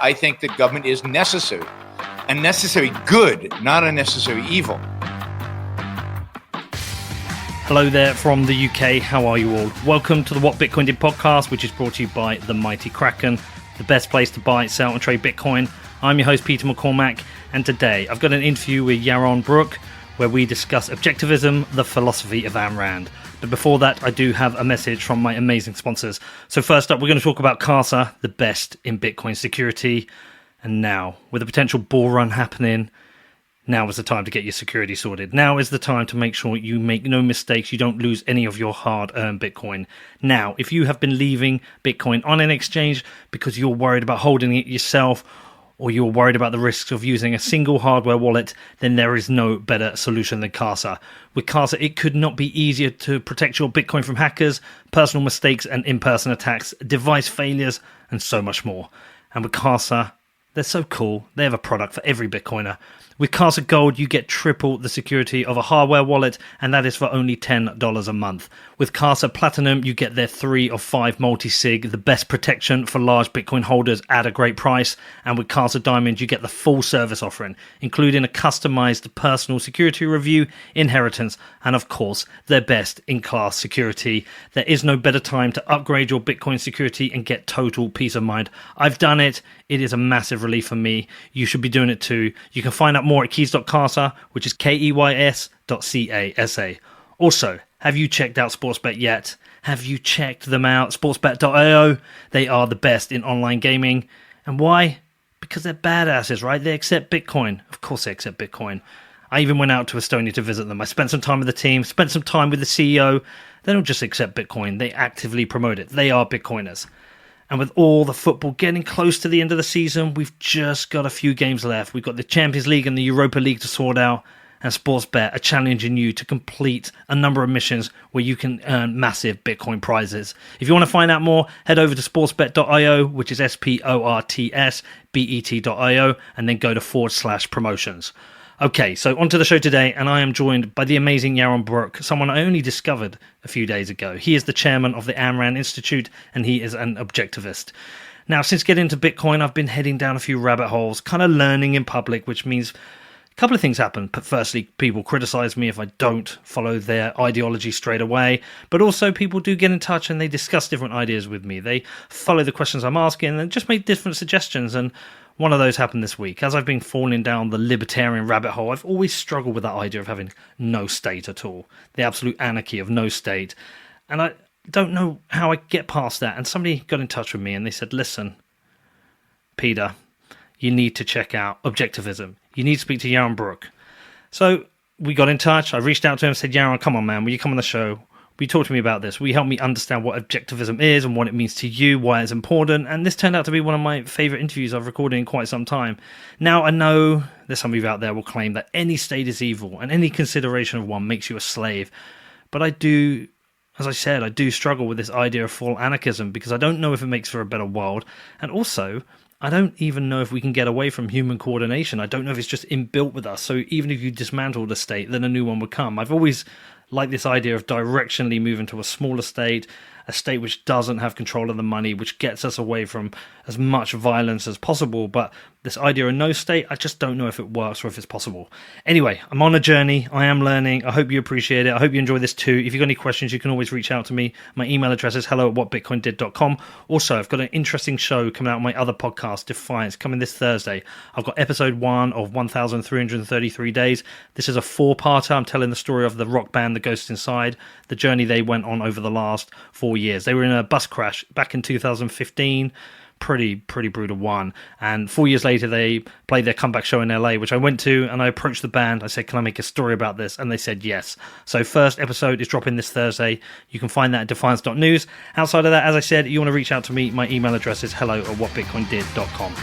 I think that government is necessary, a necessary good, not a necessary evil. Hello there from the UK. How are you all? Welcome to the What Bitcoin Did podcast, which is brought to you by the Mighty Kraken, the best place to buy, sell, and trade Bitcoin. I'm your host, Peter McCormack, and today I've got an interview with Yaron Brook, where we discuss Objectivism, the philosophy of Ayn Rand. But before that, I do have a message from my amazing sponsors. So first up, we're going to talk about Casa, the best in Bitcoin security. And now, with a potential bull run happening, now is the time to get your security sorted. Now is the time to make sure you make no mistakes, you don't lose any of your hard-earned Bitcoin. Now, if you have been leaving Bitcoin on an exchange because you're worried about holding it yourself, or you're worried about the risks of using a single hardware wallet, then there is no better solution than Casa. With Casa, it could not be easier to protect your Bitcoin from hackers, personal mistakes and in-person attacks, device failures, and so much more. And with Casa, they're so cool. They have a product for every Bitcoiner. With Casa Gold, you get triple the security of a hardware wallet, and that is for only $10 a month. With Casa Platinum, you get their 3 of 5 multi-sig, the best protection for large Bitcoin holders at a great price. And with Casa Diamond, you get the full service offering, including a customized personal security review, inheritance, and of course, their best-in-class security. There is no better time to upgrade your Bitcoin security and get total peace of mind. I've done it. It is a massive relief for me. You should be doing it too. You can find out more at keys.casa, which is keys.casa. Also, have you checked out Sportsbet yet? Have you checked them out? Sportsbet.io. They are the best in online gaming. And why? Because they're badasses, right? They accept Bitcoin. Of course they accept Bitcoin. I even went out to Estonia to visit them. I spent some time with the team, spent some time with the CEO. They don't just accept Bitcoin. They actively promote it. They are Bitcoiners. And with all the football getting close to the end of the season, we've just got a few games left. We've got the Champions League and the Europa League to sort out, and Sportsbet are challenging you to complete a number of missions where you can earn massive Bitcoin prizes. If you want to find out more, head over to sportsbet.io, which is sportsbet.io, and then go to /promotions. Okay, so onto the show today, and I am joined by the amazing Yaron Brook, someone I only discovered a few days ago. He is the chairman of the Ayn Rand Institute, and he is an objectivist. Now, since getting into Bitcoin, I've been heading down a few rabbit holes, kind of learning in public, which means a couple of things happen. Firstly, people criticize me if I don't follow their ideology straight away, but also people do get in touch and they discuss different ideas with me. They follow the questions I'm asking and just make different suggestions, and one of those happened this week. As I've been falling down the libertarian rabbit hole, I've always struggled with that idea of having no state at all. The absolute anarchy of no state. And I don't know how I get past that. And somebody got in touch with me and they said, listen, Peter, you need to check out Objectivism. You need to speak to Yaron Brook. So we got in touch. I reached out to him and said, Yaron, come on, man. Will you come on the show? Will you talk to me about this? Will you help me understand what Objectivism is and what it means to you, why it's important? And this turned out to be one of my favorite interviews I've recorded in quite some time. Now, I know there's some of you out there will claim that any state is evil and any consideration of one makes you a slave. But I do, as I said, I do struggle with this idea of full anarchism because I don't know if it makes for a better world. And also, I don't even know if we can get away from human coordination. I don't know if it's just inbuilt with us. So even if you dismantle the state, then a new one would come. I've always liked this idea of directionally moving to a smaller state, a state which doesn't have control of the money, which gets us away from as much violence as possible. But this idea of no state, I just don't know if it works or if it's possible. Anyway, I'm on a journey. I am learning. I hope you appreciate it. I hope you enjoy this too. If you've got any questions, you can always reach out to me. My email address is hello@whatbitcoindid.com. Also, I've got an interesting show coming out on my other podcast, Defiance, coming this Thursday. I've got episode 1 of 1,333 Days. This is a 4-parter. I'm telling the story of the rock band, The Ghost Inside, the journey they went on over the last 4 years. They were in a bus crash back in 2015. Pretty brutal one. And 4 years later, they played their comeback show in LA, which I went to, and I approached the band. I said, can I make a story about this? And they said yes. So first episode is dropping this Thursday. You can find that at defiance.news. Outside of that, as I said, you want to reach out to me, my email address is hello@whatbitcoindid.com.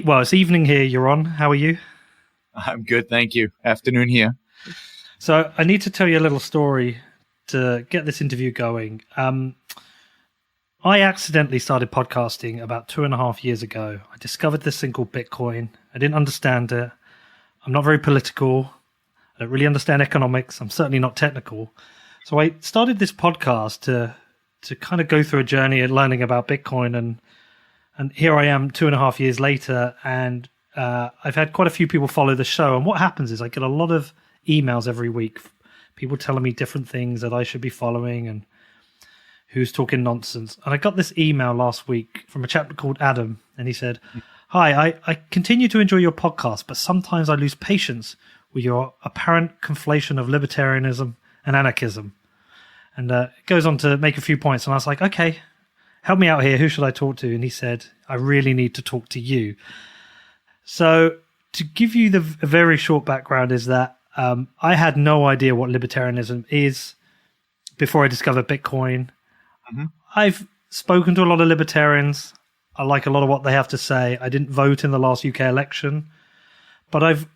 Well, it's evening here, Yaron. How are you? I'm good, thank you. Afternoon here. So I need to tell you a little story to get this interview going. I accidentally started podcasting about 2.5 years ago. I discovered this thing called Bitcoin. I didn't understand it. I'm not very political. I don't really understand economics. I'm certainly not technical. So I started this podcast to kind of go through a journey of learning about Bitcoin. And And here I am 2.5 years later, and I've had quite a few people follow the show. And what happens is I get a lot of emails every week, people telling me different things that I should be following and who's talking nonsense. And I got this email last week from a chap called Adam, and he said, "Hi, I continue to enjoy your podcast, but sometimes I lose patience with your apparent conflation of libertarianism and anarchism." And it goes on to make a few points. And I was like, okay, help me out here. Who should I talk to? And he said, I really need to talk to you. So to give you the very short background is that I had no idea what libertarianism is before I discovered Bitcoin. Mm-hmm. I've spoken to a lot of libertarians. I like a lot of what they have to say. I didn't vote in the last UK election, but I've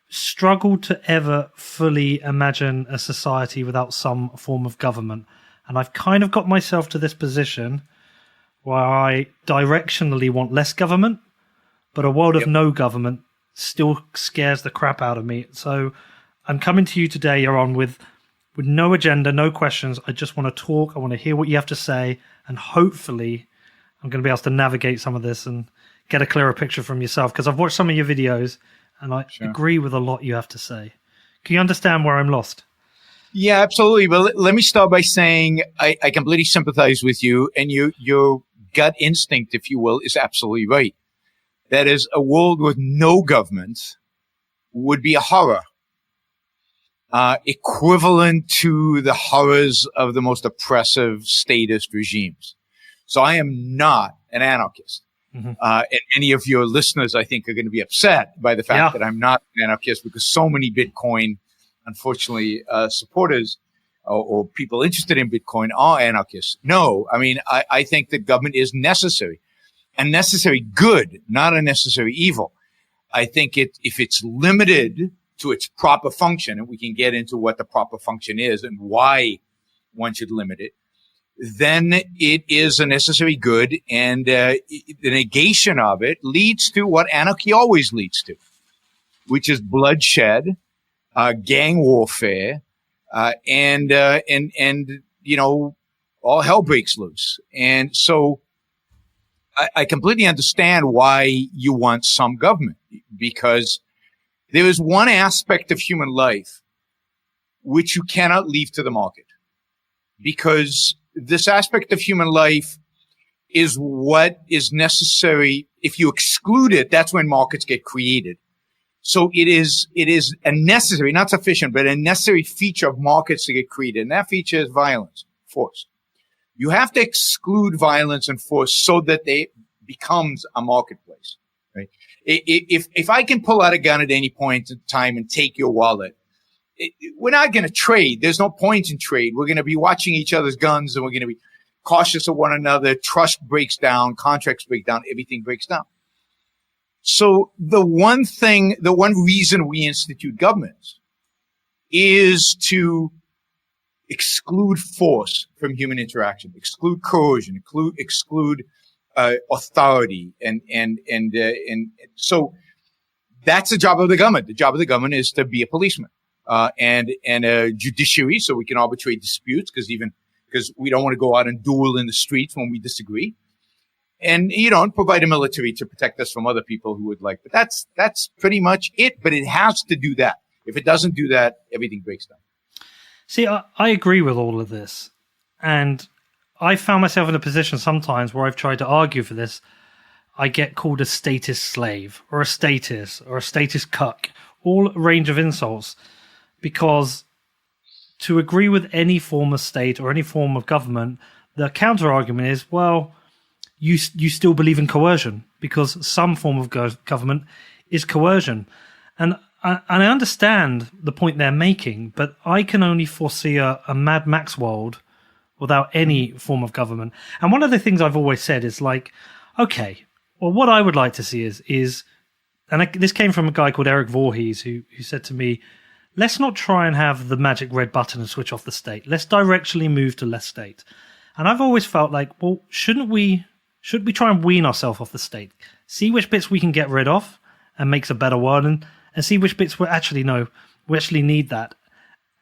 struggled to ever fully imagine a society without some form of government. And I've kind of got myself to this position where I directionally want less government, but a world of no government still scares the crap out of me. So I'm coming to you today, Yaron, with no agenda, no questions. I just want to talk. I want to hear what you have to say. And hopefully I'm going to be able to navigate some of this and get a clearer picture from yourself, because I've watched some of your videos and I agree with a lot you have to say. Can you understand where I'm lost? Yeah, absolutely. But let me start by saying I completely sympathize with you, and your gut instinct, if you will, is absolutely right. That is, a world with no government would be a horror, equivalent to the horrors of the most oppressive statist regimes. So I am not an anarchist. Mm-hmm. And many of your listeners, I think, are going to be upset by the fact that I'm not an anarchist, because so many Bitcoin, unfortunately, supporters or people interested in Bitcoin are anarchists. No, I mean, I think that government is necessary, and necessary good, not a necessary evil. I think if it's limited to its proper function, and we can get into what the proper function is and why one should limit it, then it is a necessary good, and the negation of it leads to what anarchy always leads to, which is bloodshed, gang warfare, and you know, all hell breaks loose. And so I completely understand why you want some government, because there is one aspect of human life which you cannot leave to the market, because this aspect of human life is what is necessary. If you exclude it, that's when markets get created. So it is a necessary, not sufficient, but a necessary feature of markets to get created. And that feature is violence, force. You have to exclude violence and force so that they becomes a marketplace, right? If I can pull out a gun at any point in time and take your wallet, we're not going to trade. There's no point in trade. We're going to be watching each other's guns, and we're going to be cautious of one another. Trust breaks down, contracts break down, everything breaks down. So the one reason we institute governments is to exclude force from human interaction, exclude coercion, exclude authority, and so that's the job of the government. The job of the government is to be a policeman. And a judiciary, so we can arbitrate disputes, because we don't want to go out and duel in the streets when we disagree. And, you know, provide a military to protect us from other people who would like, but that's pretty much it. But it has to do that. If it doesn't do that, everything breaks down. See, I agree with all of this. And I found myself in a position sometimes where I've tried to argue for this. I get called a statist slave, or a statist cuck, all a range of insults. Because to agree with any form of state or any form of government, the counter argument is, well, you still believe in coercion, because some form of government is coercion. And I understand the point they're making, but I can only foresee a Mad Max world without any form of government. And one of the things I've always said is like, okay, well, what I would like to see is this came from a guy called Eric Voorhees, who said to me, let's not try and have the magic red button and switch off the state. Let's directionally move to less state. And I've always felt like, well, should we try and wean ourselves off the state? See which bits we can get rid of and makes a better world, and see which bits we actually need that.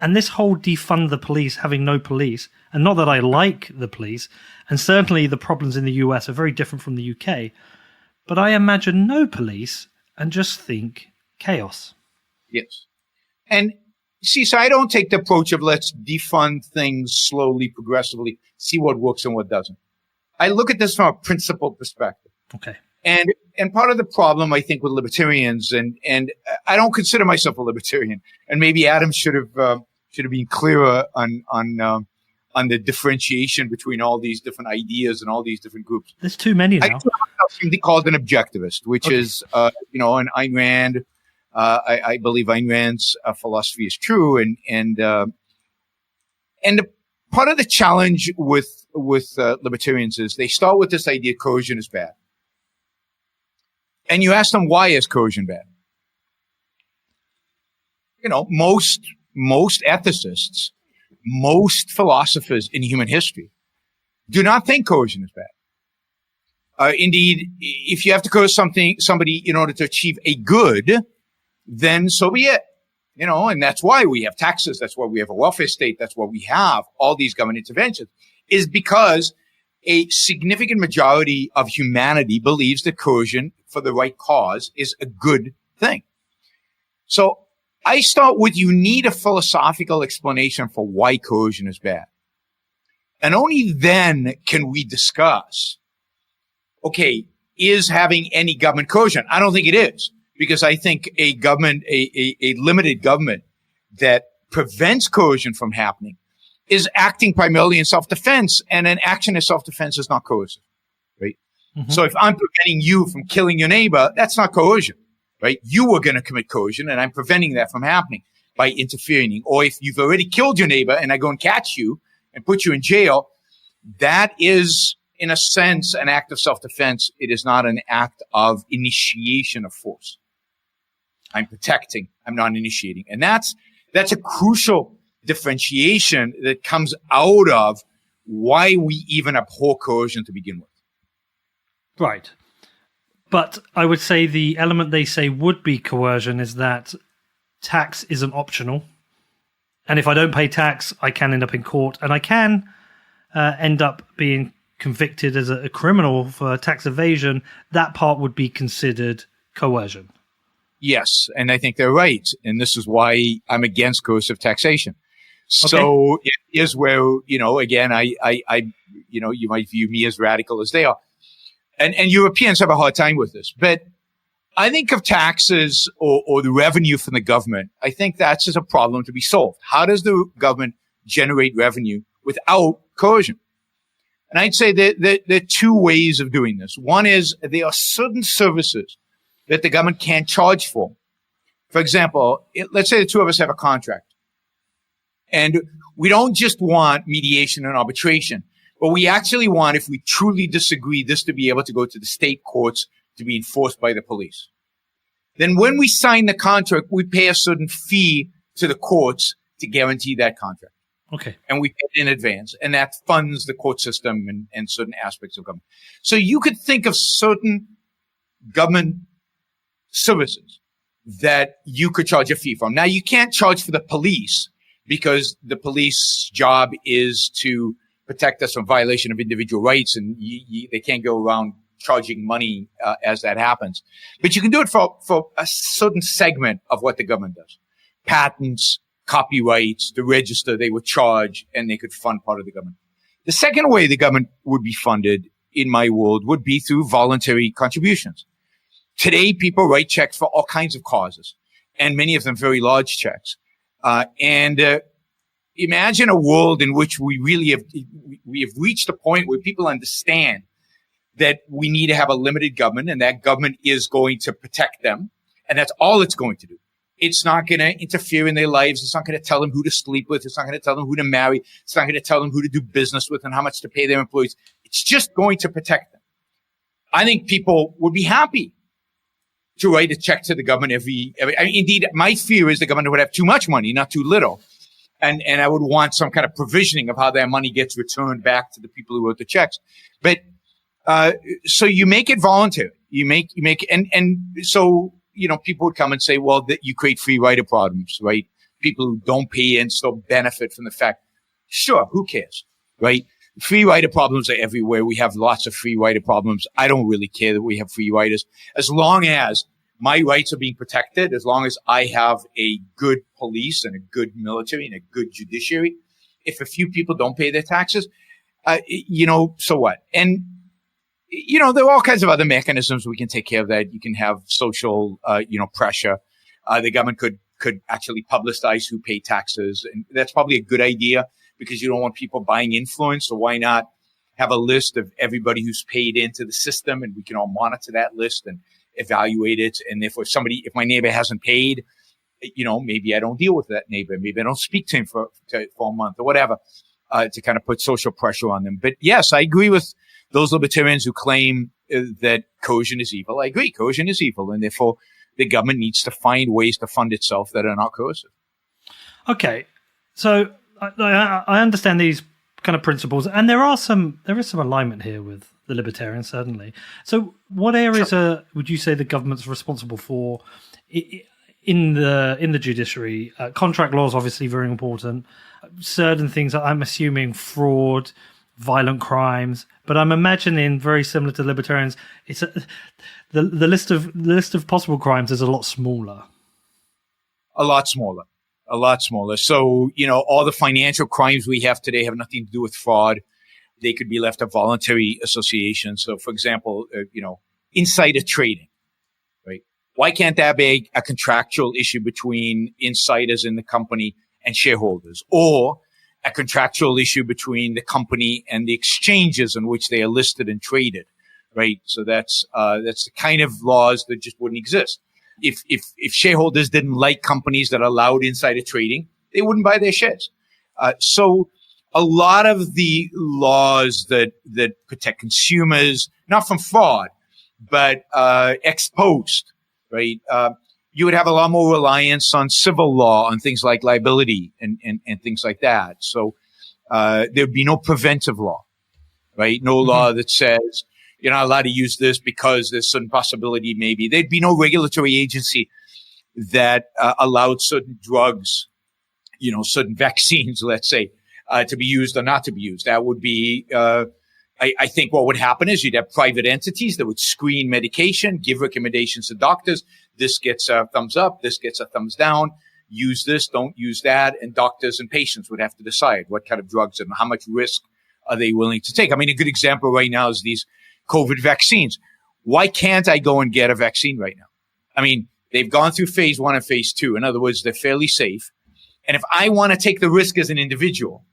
And this whole defund the police, having no police, and not that I like the police, and certainly the problems in the US are very different from the UK, but I imagine no police and just think chaos. Yes. And see, so I don't take the approach of let's defund things slowly, progressively, see what works and what doesn't. I look at this from a principled perspective. Okay. And part of the problem, I think, with libertarians, and I don't consider myself a libertarian, and maybe Adam should have been clearer on the differentiation between all these different ideas and all these different groups. There's too many now. I something called an objectivist, which is, an Ayn Rand. I believe Ayn Rand's philosophy is true, and part of the challenge with libertarians is they start with this idea coercion is bad. And you ask them, why is coercion bad? Most ethicists, most philosophers in human history do not think coercion is bad. Indeed, if you have to coerce somebody in order to achieve a good, then so be it. And that's why we have taxes. That's why we have a welfare state. That's why we have all these government interventions, is because a significant majority of humanity believes that coercion for the right cause is a good thing. So I start with, you need a philosophical explanation for why coercion is bad. And only then can we discuss, okay, is having any government coercion? I don't think it is, because I think a government, a limited government that prevents coercion from happening is acting primarily in self-defense, and an action in self-defense is not coercive, right? Mm-hmm. So if I'm preventing you from killing your neighbor, that's not coercion, right? You were going to commit coercion, and I'm preventing that from happening by interfering. Or if you've already killed your neighbor and I go and catch you and put you in jail, that is, in a sense, an act of self-defense. It is not an act of initiation of force. I'm protecting, I'm not initiating. And that's a crucial differentiation that comes out of why we even abhor coercion to begin with. Right. But I would say the element they say would be coercion is that tax isn't optional. And if I don't pay tax, I can end up in court, and I can end up being convicted as a criminal for tax evasion. That part would be considered coercion. Yes, and I think they're right. And this is why I'm against coercive taxation. So it is where, again, you might view me as radical as they are. And Europeans have a hard time with this. But I think of taxes or the revenue from the government, I think that's just a problem to be solved. How does the government generate revenue without coercion? And I'd say that there are two ways of doing this. One is there are certain services that the government can't charge for. For example, let's say the two of us have a contract. And we don't just want mediation and arbitration, but we actually want, if we truly disagree, this to be able to go to the state courts to be enforced by the police. Then when we sign the contract, we pay a certain fee to the courts to guarantee that contract. Okay. And we pay it in advance, and that funds the court system and certain aspects of government. So you could think of certain government services that you could charge a fee from. Now, you can't charge for the police, because the police job is to protect us from violation of individual rights, and they can't go around charging money as that happens. But you can do it for a certain segment of what the government does. Patents, copyrights, the register, they would charge, and they could fund part of the government. The second way the government would be funded, in my world, would be through voluntary contributions. Today, people write checks for all kinds of causes, and many of them very large checks. Imagine a world in which we have reached a point where people understand that we need to have a limited government, and that government is going to protect them, and that's all it's going to do. It's not going to interfere in their lives. It's not going to tell them who to sleep with. It's not going to tell them who to marry. It's not going to tell them who to do business with and how much to pay their employees. It's just going to protect them. I think people would be happy to write a check to the government indeed, my fear is the government would have too much money, not too little. And I would want some kind of provisioning of how that money gets returned back to the people who wrote the checks. But, so you make it voluntary. So, people would come and say, well, that you create free rider problems, right? people who don't pay in still benefit from the fact, sure, who cares, right? Free rider problems are everywhere. We have lots of free rider problems. I don't really care that we have free riders. As long as my rights are being protected, as long as I have a good police and a good military and a good judiciary, if a few people don't pay their taxes, so what? And, there are all kinds of other mechanisms we can take care of that. You can have social, pressure. The government could actually publicize who pay taxes. And that's probably a good idea because you don't want people buying influence. So why not have a list of everybody who's paid into the system, and we can all monitor that list and evaluate it. And if my neighbor hasn't paid, maybe I don't deal with that neighbor. Maybe I don't speak to him for a month or whatever, to kind of put social pressure on them. But yes, I agree with those libertarians who claim that coercion is evil. I agree, coercion is evil, and therefore the government needs to find ways to fund itself that are not coercive. Okay, so I understand these kind of principles, and there is some alignment here with the libertarians, certainly. So what areas would you say the government's responsible for in the judiciary? Contract law is obviously very important. Certain things, I'm assuming fraud, violent crimes, but I'm imagining very similar to libertarians. It's the list of possible crimes is a lot smaller. A lot smaller. So, all the financial crimes we have today have nothing to do with fraud. They could be left to voluntary associations. So, for example, insider trading, right? Why can't that be a contractual issue between insiders in the company and shareholders, or a contractual issue between the company and the exchanges in which they are listed and traded, right? So that's the kind of laws that just wouldn't exist. If shareholders didn't like companies that allowed insider trading, they wouldn't buy their shares. So a lot of the laws that protect consumers, not from fraud, but ex post, right? You would have a lot more reliance on civil law, on things like liability and things like that. So there'd be no preventive law, right? No law that says you're not allowed to use this because there's some possibility maybe. There'd be no regulatory agency that allowed certain drugs, certain vaccines, let's say, to be used or not to be used. That would be, I think what would happen is you'd have private entities that would screen medication, give recommendations to doctors. This gets a thumbs up. This gets a thumbs down. Use this, don't use that. And doctors and patients would have to decide what kind of drugs and how much risk are they willing to take. I mean, a good example right now is these COVID vaccines. Why can't I go and get a vaccine right now? I mean, they've gone through phase 1 and phase 2. In other words, they're fairly safe. And if I want to take the risk as an individual,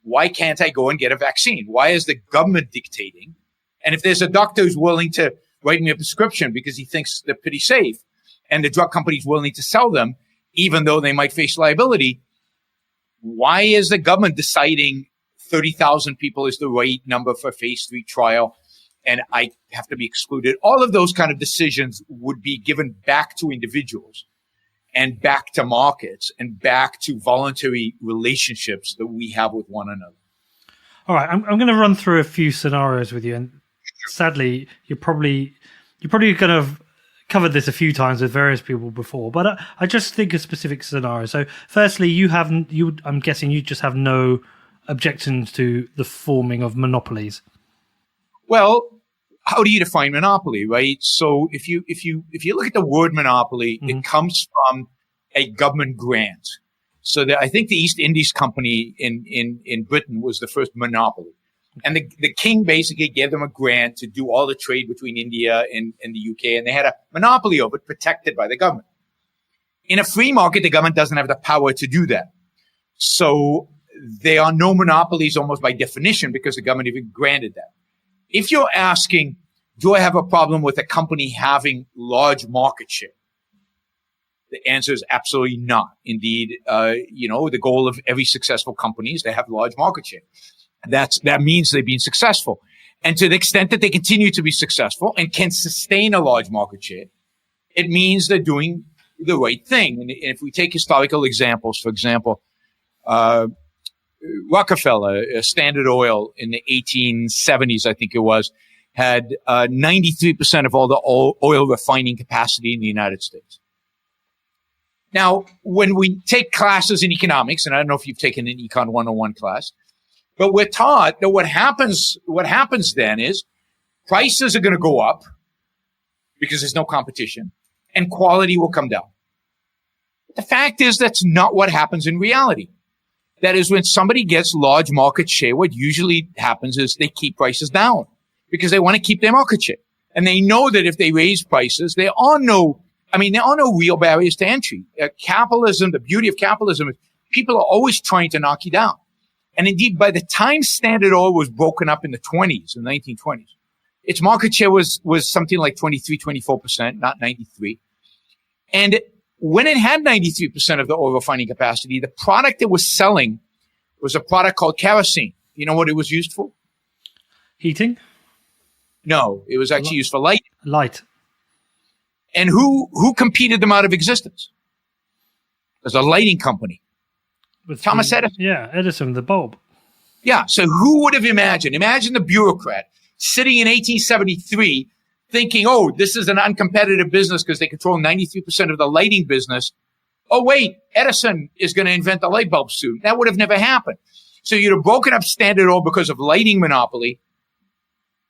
why can't I go and get a vaccine? Why is the government dictating? And if there's a doctor who's willing to write me a prescription because he thinks they're pretty safe, and the drug company's willing to sell them, even though they might face liability, why is the government deciding 30,000 people is the right number for phase 3 trial, and I have to be excluded? All of those kind of decisions would be given back to individuals and back to markets and back to voluntary relationships that we have with one another. All right, I'm going to run through a few scenarios with you, and sadly, you're probably going to have covered this a few times with various people before, but I just think of specific scenarios. So, firstly, I'm guessing you just have no objections to the forming of monopolies. Well, how do you define monopoly, right? So, if you look at the word monopoly, it comes from a government grant. So I think the East Indies Company in Britain was the first monopoly. And the king basically gave them a grant to do all the trade between India and the UK, and they had a monopoly over it, protected by the government. In a free market, the government doesn't have the power to do that. So there are no monopolies almost by definition because the government even granted that. If you're asking, do I have a problem with a company having large market share? The answer is absolutely not. Indeed, the goal of every successful company is to have large market share. That means they've been successful. And to the extent that they continue to be successful and can sustain a large market share, it means they're doing the right thing. And if we take historical examples, for example, Rockefeller, Standard Oil in the 1870s, I think it was, had 93% of all the oil refining capacity in the United States. Now, when we take classes in economics, and I don't know if you've taken an Econ 101 class, but we're taught that what happens then is prices are going to go up because there's no competition, and quality will come down. The fact is that's not what happens in reality. That is, when somebody gets large market share, what usually happens is they keep prices down because they want to keep their market share. And they know that if they raise prices, there are no real barriers to entry. Capitalism, the beauty of capitalism is people are always trying to knock you down. And indeed, by the time Standard Oil was broken up in the 1920s, its market share was something like 23, 24%, not 93. And when it had 93% of the oil refining capacity, the product it was selling was a product called kerosene. You know what it was used for? Heating? No, it was actually used for light. Light. And who competed them out of existence? There's a lighting company. Thomas Edison. Yeah, Edison, the bulb. Yeah, so who would have imagined? Imagine the bureaucrat sitting in 1873 thinking, oh, this is an uncompetitive business because they control 93% of the lighting business. Oh, wait, Edison is going to invent the light bulb soon. That would have never happened. So you'd have broken up Standard Oil because of lighting monopoly,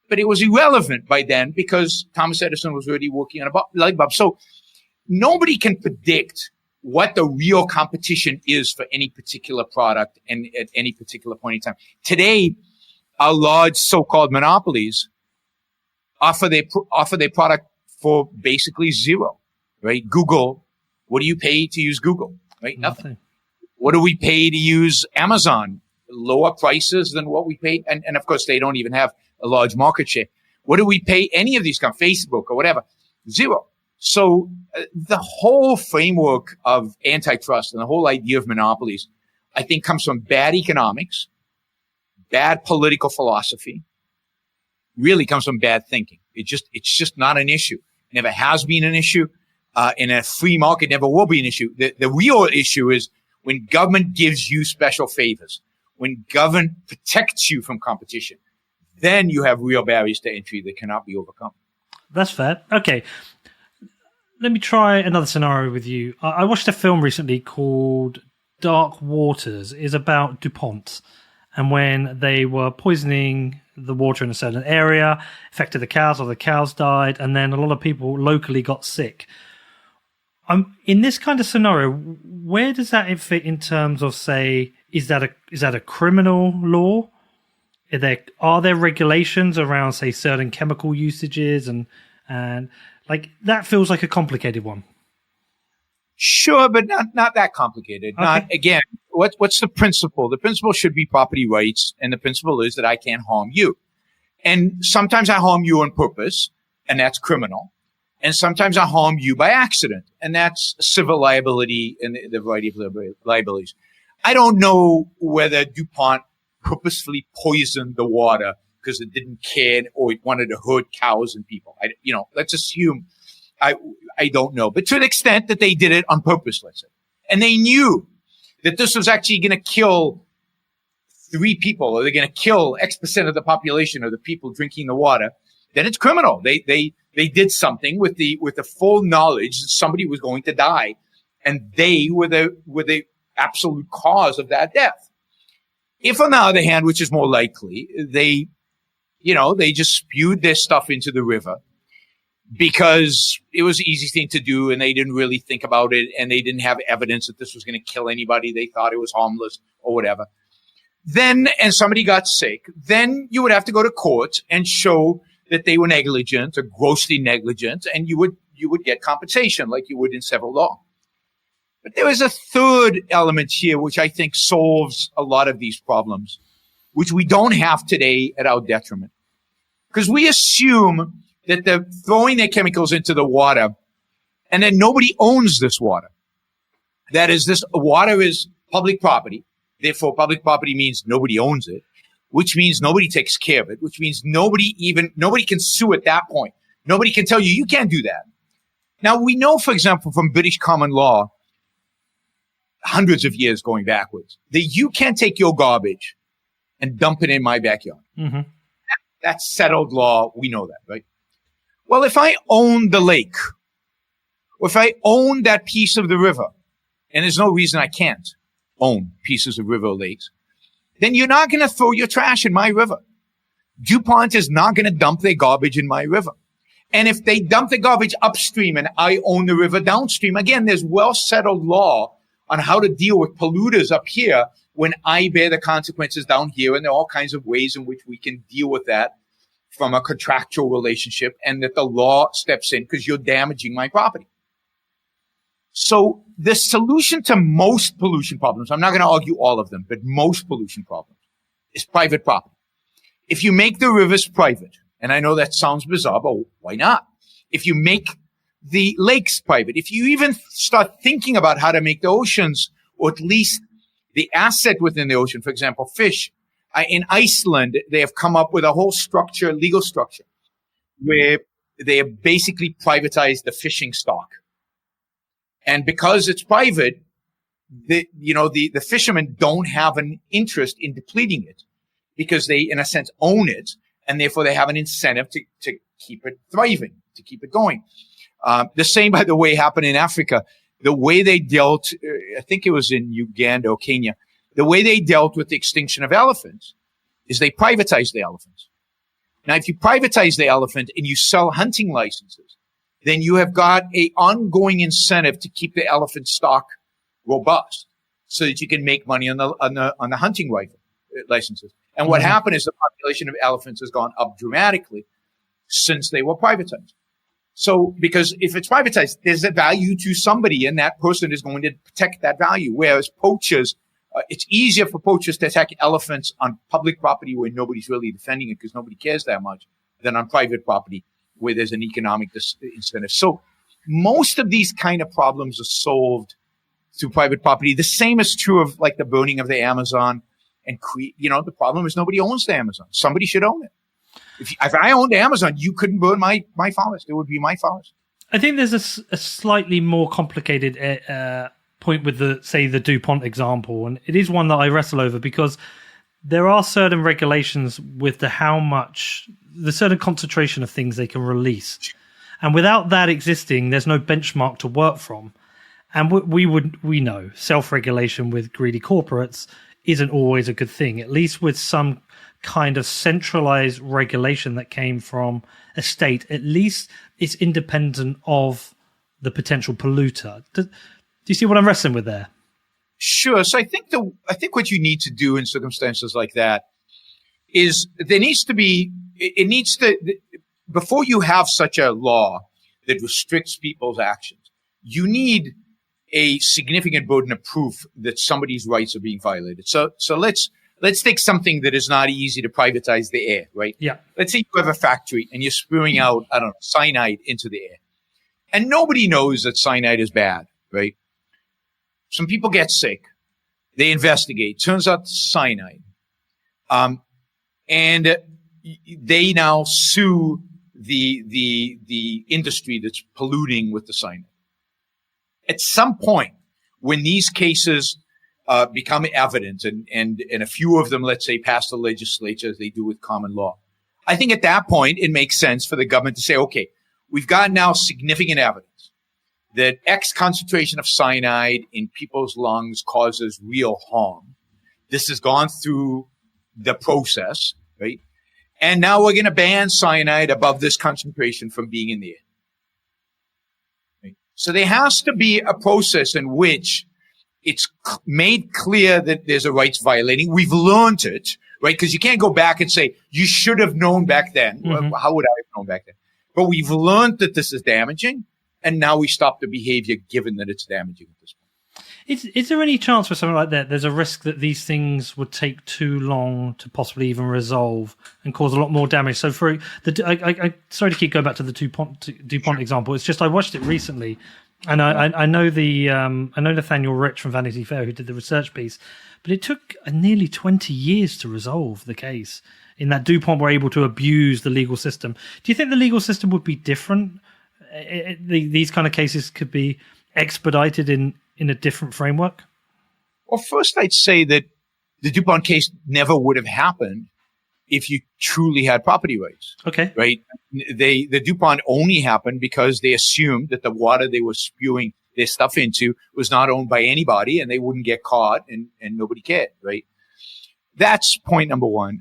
but it was irrelevant by then because Thomas Edison was already working on a light bulb. So nobody can predict what the real competition is for any particular product and at any particular point in time. Today, our large so-called monopolies offer their product for basically zero, right? Google, what do you pay to use Google? Right? Nothing. What do we pay to use Amazon? Lower prices than what we pay. And of course, they don't even have a large market share. What do we pay any of these companies, Facebook or whatever? Zero. So the whole framework of antitrust and the whole idea of monopolies, I think, comes from bad economics, bad political philosophy, really comes from bad thinking. It's just not an issue. Never has been an issue. In a free market, never will be an issue. The real issue is when government gives you special favors, when government protects you from competition, then you have real barriers to entry that cannot be overcome. That's fair. Okay. Let me try another scenario with you. I watched a film recently called Dark Waters. It's about DuPont and when they were poisoning the water in a certain area, affected the cows or the cows died, and then a lot of people locally got sick. In this kind of scenario, where does that fit in terms of, say, is that a criminal law? Are there regulations around, say, certain chemical usages and like that feels like a complicated one. Sure, but not that complicated. Okay. Not again. What's the principle? The principle should be property rights, and the principle is that I can't harm you. And sometimes I harm you on purpose, and that's criminal. And sometimes I harm you by accident, and that's civil liability and the variety of liabilities. I don't know whether DuPont purposefully poisoned the water because it didn't care or it wanted to hurt cows and people. Let's assume I don't know. But to an extent that they did it on purpose, let's say. And they knew that this was actually going to kill 3 people, or they're going to kill X% of the population of the people drinking the water, then it's criminal. They did something with the full knowledge that somebody was going to die, and they were the absolute cause of that death. If, on the other hand, which is more likely, they just spewed their stuff into the river because it was the easy thing to do, and they didn't really think about it, and they didn't have evidence that this was going to kill anybody. They thought it was harmless or whatever. And somebody got sick. Then you would have to go to court and show that they were negligent or grossly negligent, and you would get compensation like you would in civil law. But there is a third element here which I think solves a lot of these problems, which we don't have today at our detriment. Because we assume that they're throwing their chemicals into the water and then nobody owns this water. That is, this water is public property. Therefore, public property means nobody owns it, which means nobody takes care of it, which means nobody can sue at that point. Nobody can tell you, you can't do that. Now, we know, for example, from British common law, hundreds of years going backwards, that you can't take your garbage and dump it in my backyard. Mm-hmm. That's settled law. We know that, right? Well, if I own the lake, or if I own that piece of the river, and there's no reason I can't own pieces of river or lakes, then you're not going to throw your trash in my river. DuPont is not going to dump their garbage in my river. And if they dump the garbage upstream and I own the river downstream, again, there's well-settled law on how to deal with polluters up here when I bear the consequences down here. And there are all kinds of ways in which we can deal with that from a contractual relationship, and that the law steps in because you're damaging my property. So the solution to most pollution problems, I'm not going to argue all of them, but most pollution problems, is private property. If you make the rivers private, and I know that sounds bizarre, but why not? If you make the lakes private, if you even start thinking about how to make the oceans, or at least the asset within the ocean, for example, fish. In Iceland, they have come up with a whole structure, legal structure, where they have basically privatized the fishing stock. And because it's private, the fishermen don't have an interest in depleting it because they, in a sense, own it. And therefore they have an incentive to keep it thriving, to keep it going. The same, by the way, happened in Africa. The way they dealt, I think it was in Uganda or Kenya, the way they dealt with the extinction of elephants is they privatized the elephants. Now, if you privatize the elephant and you sell hunting licenses, then you have got an ongoing incentive to keep the elephant stock robust so that you can make money on the hunting rifle licenses. And what happened is the population of elephants has gone up dramatically since they were privatized. So, because if it's privatized, there's a value to somebody, and that person is going to protect that value. Whereas poachers, it's easier for poachers to attack elephants on public property where nobody's really defending it because nobody cares that much, than on private property where there's an economic incentive. So, most of these kind of problems are solved through private property. The same is true of like the burning of the Amazon. And the problem is nobody owns the Amazon. Somebody should own it. If I owned Amazon, you couldn't burn my forest. It would be my forest. I think there's a slightly more complicated point with the DuPont example, and it is one that I wrestle over because there are certain regulations with the certain concentration of things they can release, and without that existing, there's no benchmark to work from. And we know self-regulation with greedy corporates isn't always a good thing, at least with some kind of centralized regulation that came from a state. At least it's independent of the potential polluter. Do you see what I'm wrestling with there? Sure. So I think what you need to do in circumstances like that is before you have such a law that restricts people's actions, you need a significant burden of proof that somebody's rights are being violated. So let's take something that is not easy to privatize, the air, right? Yeah. Let's say you have a factory and you're spewing out, cyanide into the air. And nobody knows that cyanide is bad, right? Some people get sick. They investigate. Turns out it's cyanide. And they now sue the industry that's polluting with the cyanide. At some point, when these cases become evident, and a few of them, let's say, pass the legislature as they do with common law, I think at that point it makes sense for the government to say, okay, we've got now significant evidence that X concentration of cyanide in people's lungs causes real harm. This has gone through the process, right? And now we're going to ban cyanide above this concentration from being in the air. So there has to be a process in which it's made clear that there's a rights violating. We've learned it, right? Because you can't go back and say, you should have known back then. Mm-hmm. How would I have known back then? But we've learned that this is damaging, and now we stop the behavior given that it's damaging at this point. Is there any chance for something like that? There's a risk that these things would take too long to possibly even resolve and cause a lot more damage. So sorry to keep going back to the DuPont example. It's just I watched it recently, and I know I know Nathaniel Rich from Vanity Fair who did the research piece, but it took nearly 20 years to resolve the case. In that DuPont were able to abuse the legal system. Do you think the legal system would be different? These kind of cases could be expedited in a different framework? Well, first I'd say that the DuPont case never would have happened if you truly had property rights. Okay. Right? The DuPont only happened because they assumed that the water they were spewing, their stuff into was not owned by anybody, and they wouldn't get caught, and nobody cared, right? That's point number one.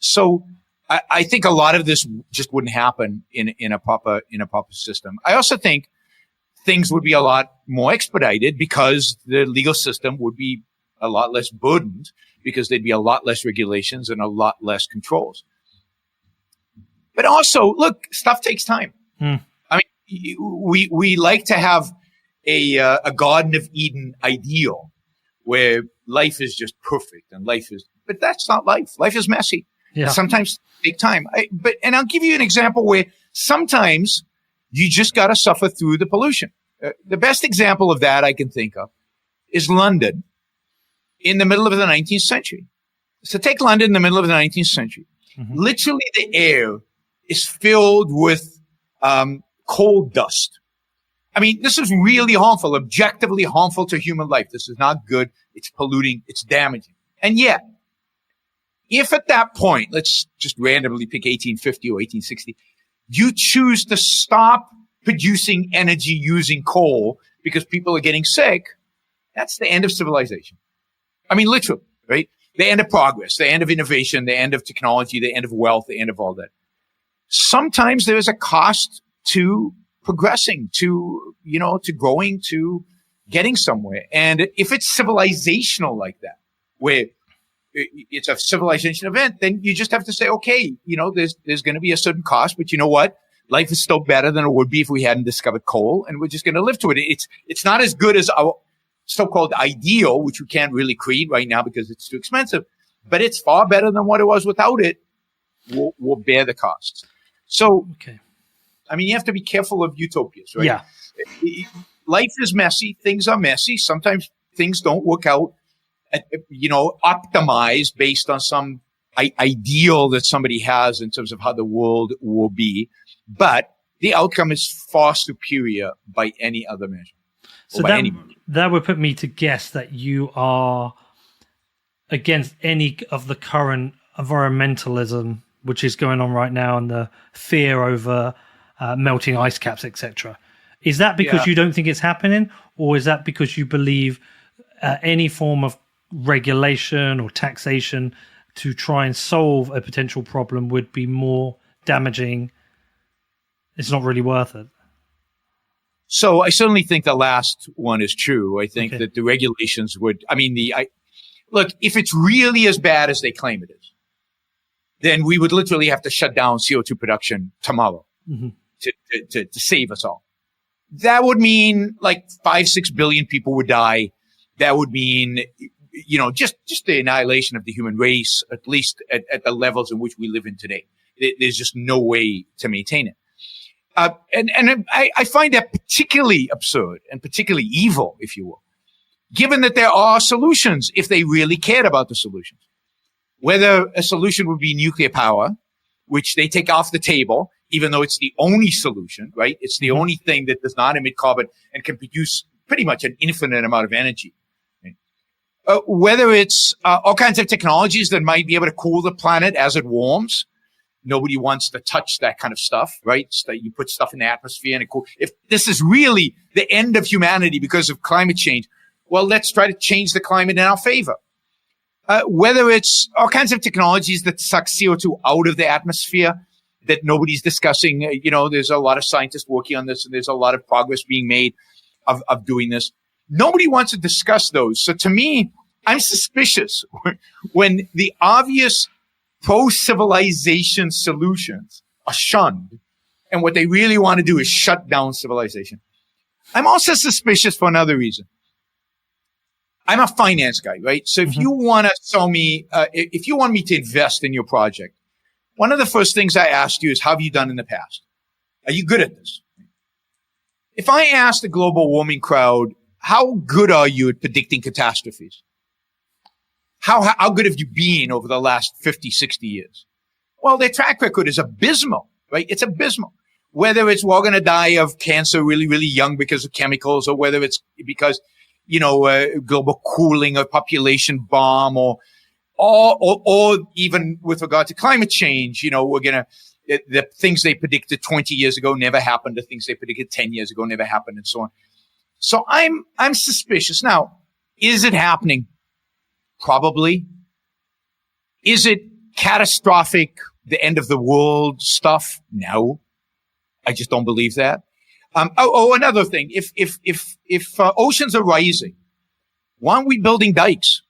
So I think a lot of this just wouldn't happen in a proper system. I also think things would be a lot more expedited because the legal system would be a lot less burdened, because there'd be a lot less regulations and a lot less controls. But also, look, stuff takes time. I mean, we like to have a Garden of Eden ideal where life is just perfect and but that's not life. Life is messy. Yeah. Sometimes take time. And I'll give you an example where sometimes you just got to suffer through the pollution. The best example of that I can think of is London in the middle of the 19th century. So take London in the middle of the 19th century. Mm-hmm. Literally the air is filled with coal dust. I mean, this is really harmful, objectively harmful to human life. This is not good. It's polluting. It's damaging. And yet, if at that point, let's just randomly pick 1850 or 1860, you choose to stop producing energy using coal because people are getting sick, that's the end of civilization. I mean, literally, right? The end of progress, the end of innovation, the end of technology, the end of wealth, the end of all that. Sometimes there is a cost to progressing, to growing, to getting somewhere. And if it's civilizational like that, where it's a civilization event, then you just have to say, okay, there's going to be a certain cost, but you know what? Life is still better than it would be if we hadn't discovered coal, and we're just going to live to it. It's not as good as our so-called ideal, which we can't really create right now because it's too expensive, but it's far better than what it was without it. We'll bear the costs. So, okay. I mean, you have to be careful of utopias, right? Yeah. Life is messy. Things are messy. Sometimes things don't work out, optimized based on some ideal that somebody has in terms of how the world will be. But the outcome is far superior by any other measure. So that would put me to guess that you are against any of the current environmentalism which is going on right now and the fear over melting ice caps, etc. Is that because you don't think it's happening, or is that because you believe any form of regulation or taxation to try and solve a potential problem would be more damaging? It's not really worth it. So I certainly think the last one is true. I think that the regulations would, look, if it's really as bad as they claim it is, then we would literally have to shut down CO2 production tomorrow to save us all. That would mean like 5-6 billion people would die. That would mean, just the annihilation of the human race, at least at the levels in which we live in today. There's just no way to maintain it. And I find that particularly absurd and particularly evil, if you will, given that there are solutions if they really cared about the solutions. Whether a solution would be nuclear power, which they take off the table, even though it's the only solution, right? It's the only thing that does not emit carbon and can produce pretty much an infinite amount of energy. Right? Whether it's all kinds of technologies that might be able to cool the planet as it warms. Nobody wants to touch that kind of stuff, right? So you put stuff in the atmosphere and it cools. If this is really the end of humanity because of climate change, well, let's try to change the climate in our favor. Whether it's all kinds of technologies that suck CO2 out of the atmosphere that nobody's discussing. There's a lot of scientists working on this, and there's a lot of progress being made of doing this. Nobody wants to discuss those. So to me, I'm suspicious when the obvious pro-civilization solutions are shunned, and what they really want to do is shut down civilization. I'm also suspicious for another reason. I'm a finance guy, right? So if you want to sell me, if you want me to invest in your project, one of the first things I ask you is, how have you done in the past? Are you good at this? If I ask the global warming crowd, how good are you at predicting catastrophes? How good have you been over the last 50, 60 years? Well, their track record is abysmal, right? It's abysmal. Whether it's we're going to die of cancer really, really young because of chemicals, or whether it's because global cooling or population bomb, or even with regard to climate change, the things they predicted 20 years ago never happened. The things they predicted 10 years ago never happened, and so on. So I'm suspicious. Now, is it happening? Probably. Is it catastrophic, the end of the world stuff? No. I just don't believe that. Another thing. If oceans are rising, why aren't we building dikes?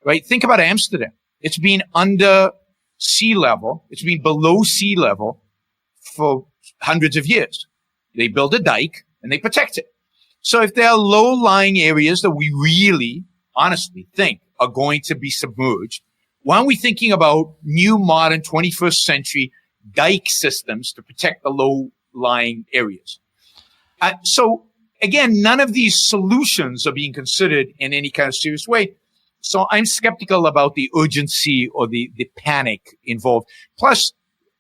Right? Think about Amsterdam. It's been under sea level. It's been below sea level for hundreds of years. They build a dike and they protect it. So if there are low-lying areas that we really, honestly think are going to be submerged, why aren't we thinking about new, modern, 21st century dike systems to protect the low-lying areas? So again, none of these solutions are being considered in any kind of serious way. So I'm skeptical about the urgency or the panic involved. Plus,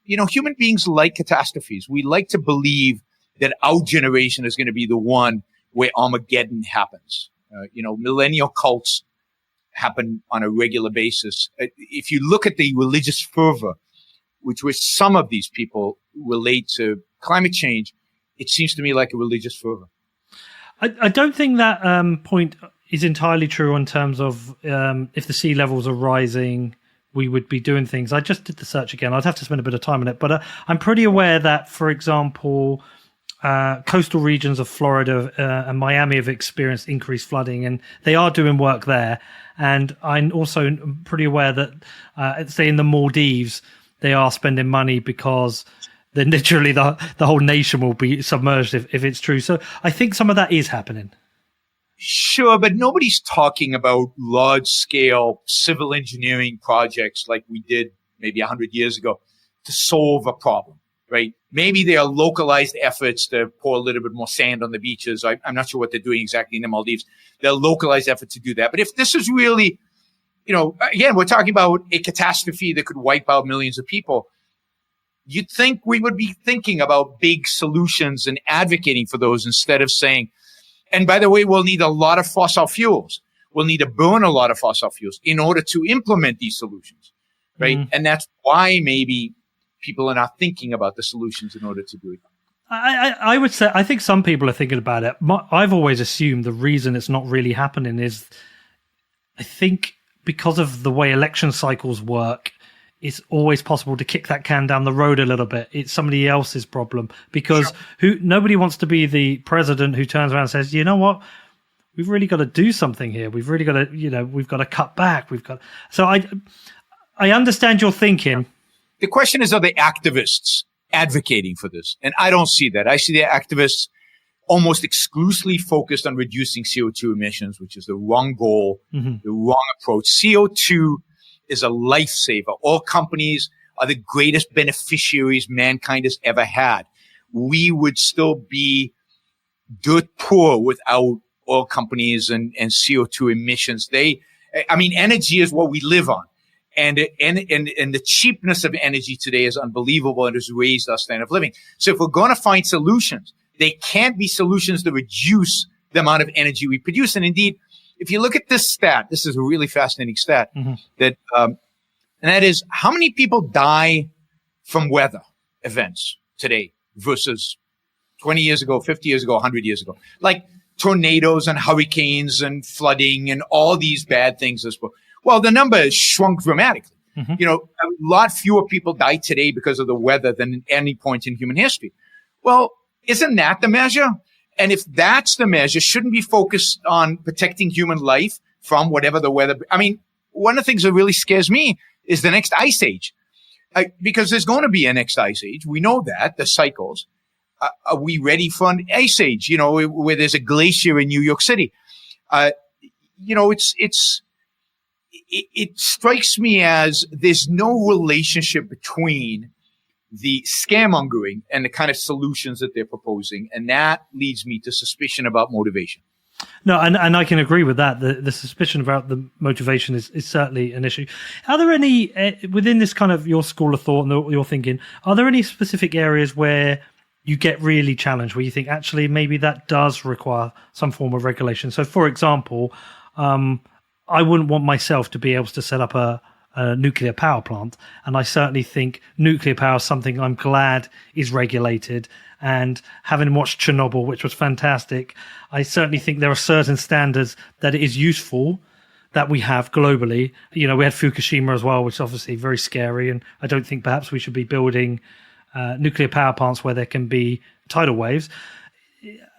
human beings like catastrophes. We like to believe that our generation is going to be the one where Armageddon happens. Millennial cults happen on a regular basis. If you look at the religious fervor, which some of these people relate to climate change, it seems to me like a religious fervor. I don't think that point is entirely true in terms of if the sea levels are rising, we would be doing things. I just did the search again. I'd have to spend a bit of time on it. But I'm pretty aware that, for example, coastal regions of Florida and Miami have experienced increased flooding, and they are doing work there. And I'm also pretty aware that, say, in the Maldives, they are spending money because then literally the whole nation will be submerged if it's true. So I think some of that is happening. Sure, but nobody's talking about large-scale civil engineering projects like we did maybe 100 years ago to solve a problem, right? Maybe there are localized efforts to pour a little bit more sand on the beaches. I'm not sure what they're doing exactly in the Maldives. There are localized efforts to do that. But if this is really, again, we're talking about a catastrophe that could wipe out millions of people, you'd think we would be thinking about big solutions and advocating for those instead of saying, and by the way, we'll need a lot of fossil fuels. We'll need to burn a lot of fossil fuels in order to implement these solutions, right? Mm. And that's why maybe people are not thinking about the solutions in order to do it. I would say, I think some people are thinking about it. I've always assumed the reason it's not really happening is, I think because of the way election cycles work, it's always possible to kick that can down the road a little bit. It's somebody else's problem because nobody wants to be the president who turns around and says, you know what, we've really got to do something here. We've really got to, we've got to cut back. So I understand your thinking. The question is, are the activists advocating for this? And I don't see that. I see the activists almost exclusively focused on reducing CO2 emissions, which is the wrong goal, the wrong approach. CO2 is a lifesaver. Oil companies are the greatest beneficiaries mankind has ever had. We would still be dirt poor without oil companies and CO2 emissions. Energy is what we live on. And the cheapness of energy today is unbelievable and has raised our standard of living. So if we're going to find solutions, they can't be solutions that reduce the amount of energy we produce. And indeed, if you look at this stat, this is a really fascinating stat, and that is how many people die from weather events today versus 20 years ago, 50 years ago, 100 years ago, like tornadoes and hurricanes and flooding and all these bad things. Well, the number has shrunk dramatically. A lot fewer people die today because of the weather than at any point in human history. Well, isn't that the measure? And if that's the measure, shouldn't be focused on protecting human life from whatever the weather. One of the things that really scares me is the next ice age, because there's going to be a next ice age. We know that, the cycles. Are we ready for an ice age? Where there's a glacier in New York City. It strikes me as there's no relationship between the scaremongering and the kind of solutions that they're proposing. And that leads me to suspicion about motivation. No, and I can agree with that. The suspicion about the motivation is certainly an issue. Are there any, within this kind of your school of thought and your thinking, are there any specific areas where you get really challenged, where you think actually maybe that does require some form of regulation? So, for example, I wouldn't want myself to be able to set up a a nuclear power plant. And I certainly think nuclear power is something I'm glad is regulated. And having watched Chernobyl, which was fantastic, I certainly think there are certain standards that it is useful that we have globally. You know, we had Fukushima as well, which is obviously very scary. And I don't think perhaps we should be building nuclear power plants where there can be tidal waves.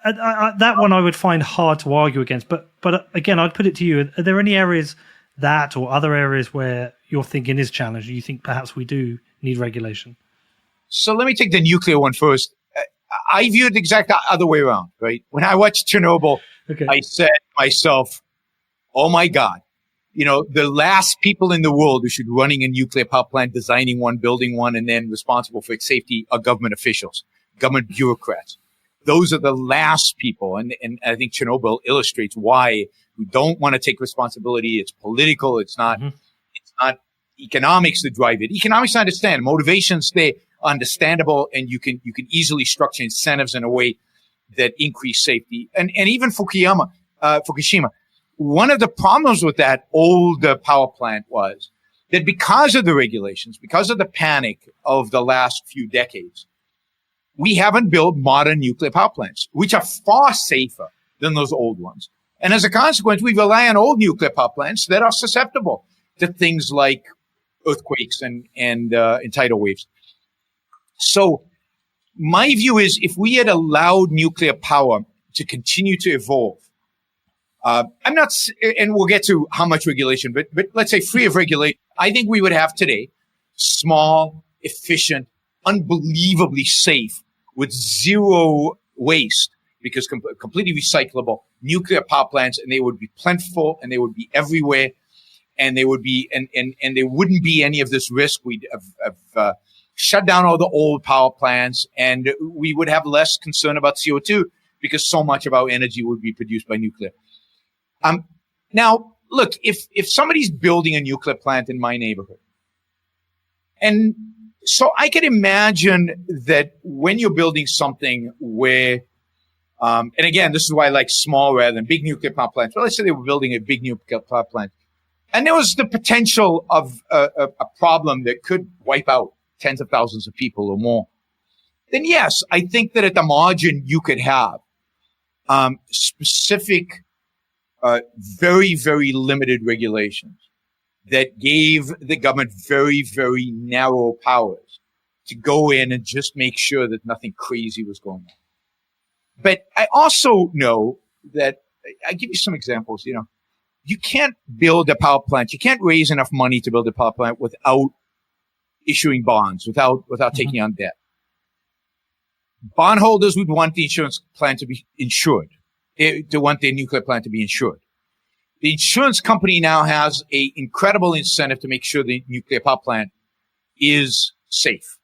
That one I would find hard to argue against. But again, I'd put it to you, are there any areas that or other areas where your thinking is challenged? You think perhaps we do need regulation? So let me take the nuclear one first. I view it the exact other way around, right? When I watched Chernobyl, I said to myself, oh my God, you know, the last people in the world who should be running a nuclear power plant, designing one, building one, and then responsible for its safety are government officials, government bureaucrats. Those are the last people. And I think Chernobyl illustrates why we don't want to take responsibility. It's political. It's not economics that drive it. Economics, I understand. Motivations, they are understandable, and you can easily structure incentives in a way that increase safety. And even Fukushima, one of the problems with that old power plant was that because of the regulations, because of the panic of the last few decades, we haven't built modern nuclear power plants, which are far safer than those old ones. And as a consequence, we rely on old nuclear power plants that are susceptible to things like earthquakes and tidal waves. So my view is if we had allowed nuclear power to continue to evolve, I'm not, and we'll get to how much regulation, but let's say free of regulation, I think we would have today small, efficient, unbelievably safe, with zero waste, because completely recyclable nuclear power plants, and they would be plentiful, and they would be everywhere, and they would be, and there wouldn't be any of this risk. We'd have shut down all the old power plants, and we would have less concern about CO2 because so much of our energy would be produced by nuclear. Now, look, if somebody's building a nuclear plant in my neighborhood, and so I can imagine that when you're building something where, and again, this is why I like small rather than big nuclear power plants. Well, let's say they were building a big nuclear power plant, and there was the potential of a problem that could wipe out tens of thousands of people or more. Then yes, I think that at the margin you could have specific, very, very limited regulations that gave the government very, very narrow powers to go in and just make sure that nothing crazy was going on. But I also know that, I give you some examples, you know, you can't build a power plant. You can't raise enough money to build a power plant without issuing bonds, without taking on debt. Bondholders would want the insurance plant to be insured, to want their nuclear plant to be insured. The insurance company now has an incredible incentive to make sure the nuclear power plant is safe.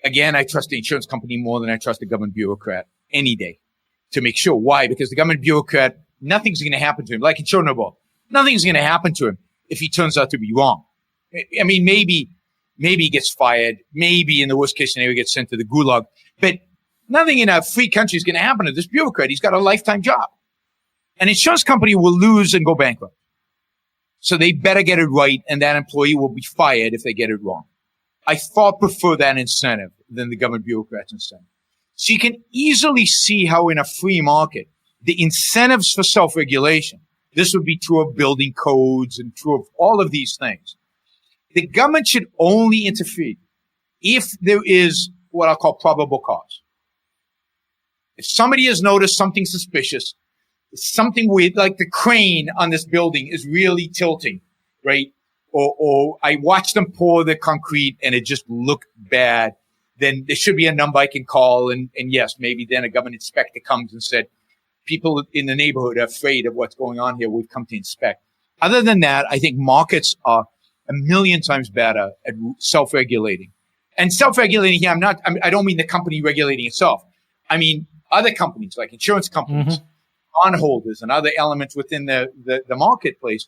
Again, I trust the insurance company more than I trust the government bureaucrat any day to make sure. Why? Because the government bureaucrat, nothing's going to happen to him. Like in Chernobyl, nothing's going to happen to him if he turns out to be wrong. I mean, maybe he gets fired. Maybe in the worst case scenario, he gets sent to the gulag. But nothing in a free country is going to happen to this bureaucrat. He's got a lifetime job. An insurance company will lose and go bankrupt. So they better get it right, and that employee will be fired if they get it wrong. I far prefer that incentive than the government bureaucrat's incentive. So you can easily see how in a free market, the incentives for self-regulation, this would be true of building codes and true of all of these things. The government should only interfere if there is what I'll call probable cause. If somebody has noticed something suspicious, something weird, like the crane on this building is really tilting, right? Or I watched them pour the concrete and it just looked bad, then there should be a number I can call. And yes, maybe then a government inspector comes and said, people in the neighborhood are afraid of what's going on here. We've come to inspect. Other than that, I think markets are a million times better at self-regulating. And self-regulating here, I don't mean the company regulating itself. I mean other companies like insurance companies, bondholders, and other elements within the marketplace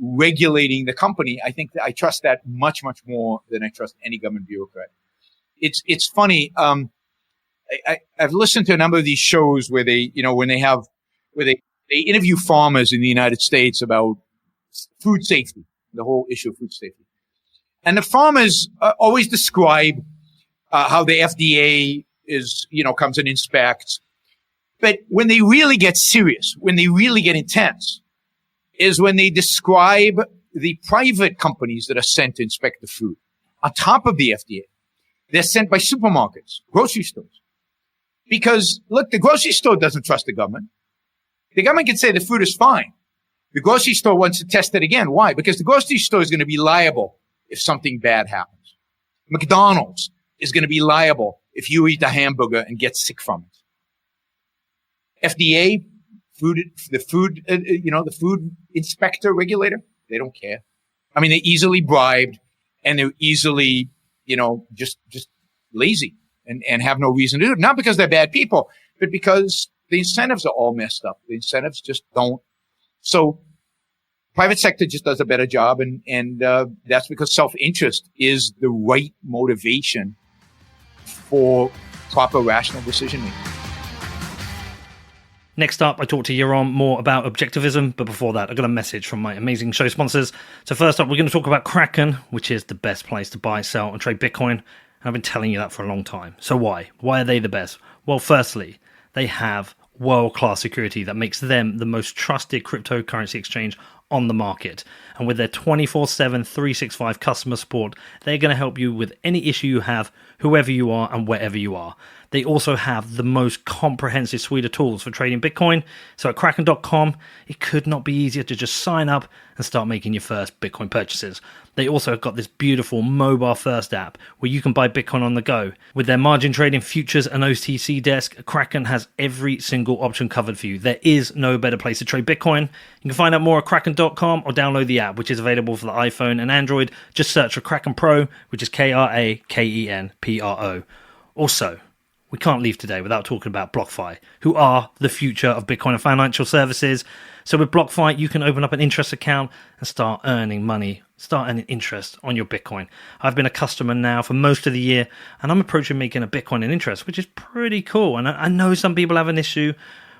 regulating the company. I think that I trust that much, much more than I trust any government bureaucrat. It's funny. I've listened to a number of these shows where they interview farmers in the United States about food safety, the whole issue of food safety. And the farmers always describe how the FDA comes and inspects. But when they really get serious, when they really get intense, is when they describe the private companies that are sent to inspect the food. On top of the FDA, they're sent by supermarkets, grocery stores. Because, look, the grocery store doesn't trust the government. The government can say the food is fine. The grocery store wants to test it again. Why? Because the grocery store is going to be liable if something bad happens. McDonald's is going to be liable if you eat a hamburger and get sick from it. FDA, the food inspector, regulator, they don't care. I mean, they're easily bribed and they're easily, just lazy and have no reason to do it. Not because they're bad people, but because the incentives are all messed up. The incentives just don't. So private sector just does a better job. And that's because self-interest is the right motivation for proper rational decision making. Next up, I talked to Yaron more about objectivism, but before that, I got a message from my amazing show sponsors. So first up, we're going to talk about Kraken, which is the best place to buy, sell, and trade Bitcoin. And I've been telling you that for a long time. So why? Why are they the best? Well, firstly, they have world-class security that makes them the most trusted cryptocurrency exchange on the market. And with their 24/7, 365 customer support, they're going to help you with any issue you have, whoever you are and wherever you are. They also have the most comprehensive suite of tools for trading Bitcoin. So at Kraken.com, it could not be easier to just sign up and start making your first Bitcoin purchases. They also have got this beautiful mobile-first app where you can buy Bitcoin on the go. With their margin trading futures and OTC desk, Kraken has every single option covered for you. There is no better place to trade Bitcoin. You can find out more at Kraken.com or download the app, which is available for the iPhone and Android. Just search for Kraken Pro, which is KrakenPro. Also, we can't leave today without talking about BlockFi, who are the future of Bitcoin and financial services. So with BlockFi, you can open up an interest account and start earning money, start earning interest on your Bitcoin. I've been a customer now for most of the year, and I'm approaching making a Bitcoin in interest, which is pretty cool. And I know some people have an issue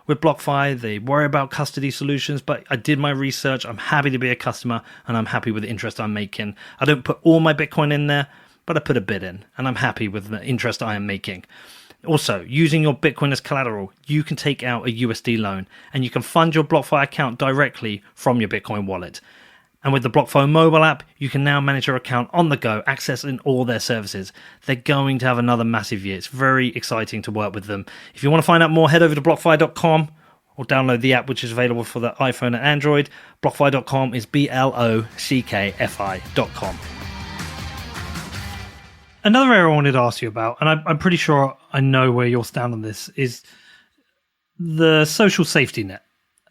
with BlockFi. They worry about custody solutions, but I did my research. I'm happy to be a customer, and I'm happy with the interest I'm making. I don't put all my Bitcoin in there, but I put a bit in, and I'm happy with the interest I am making. Also, using your Bitcoin as collateral, you can take out a USD loan and you can fund your BlockFi account directly from your Bitcoin wallet. And with the BlockFi mobile app, you can now manage your account on the go, accessing all their services. They're going to have another massive year. It's very exciting to work with them. If you want to find out more, head over to BlockFi.com or download the app, which is available for the iPhone and Android. BlockFi.com is BLOCKFI.com. Another area I wanted to ask you about, and I'm pretty sure I know where you'll stand on this, is the social safety net.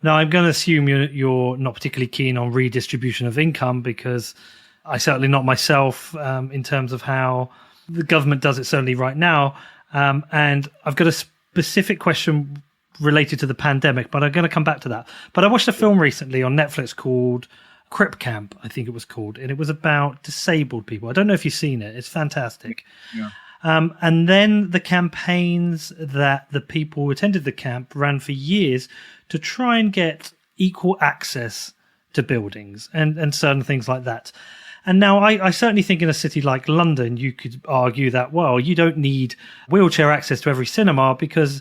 Now, I'm going to assume you're not particularly keen on redistribution of income, because I certainly not myself in terms of how the government does it certainly right now. And I've got a specific question related to the pandemic, but I'm going to come back to that. But I watched a film recently on Netflix called Crip Camp, I think it was called, and it was about disabled people. I don't know if you've seen it. It's fantastic. Yeah. And then the campaigns that the people who attended the camp ran for years to try and get equal access to buildings and certain things like that. And now I certainly think in a city like London, you could argue that, well, you don't need wheelchair access to every cinema because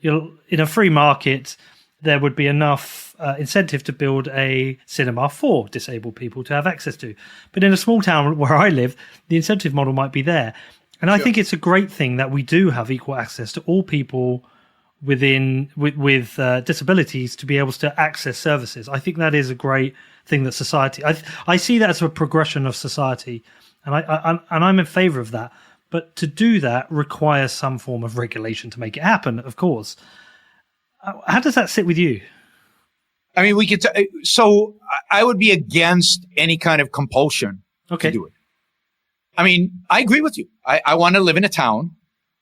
in a free market, there would be enough incentive to build a cinema for disabled people to have access to. But in a small town where I live, the incentive model might be there. And I think it's a great thing that we do have equal access to all people with disabilities to be able to access services. I think that is a great thing that society, I see that as a progression of society, and I'm in favor of that. But to do that requires some form of regulation to make it happen, of course. How does that sit with you? I mean, so I would be against any kind of compulsion to do it. I mean, I agree with you. I want to live in a town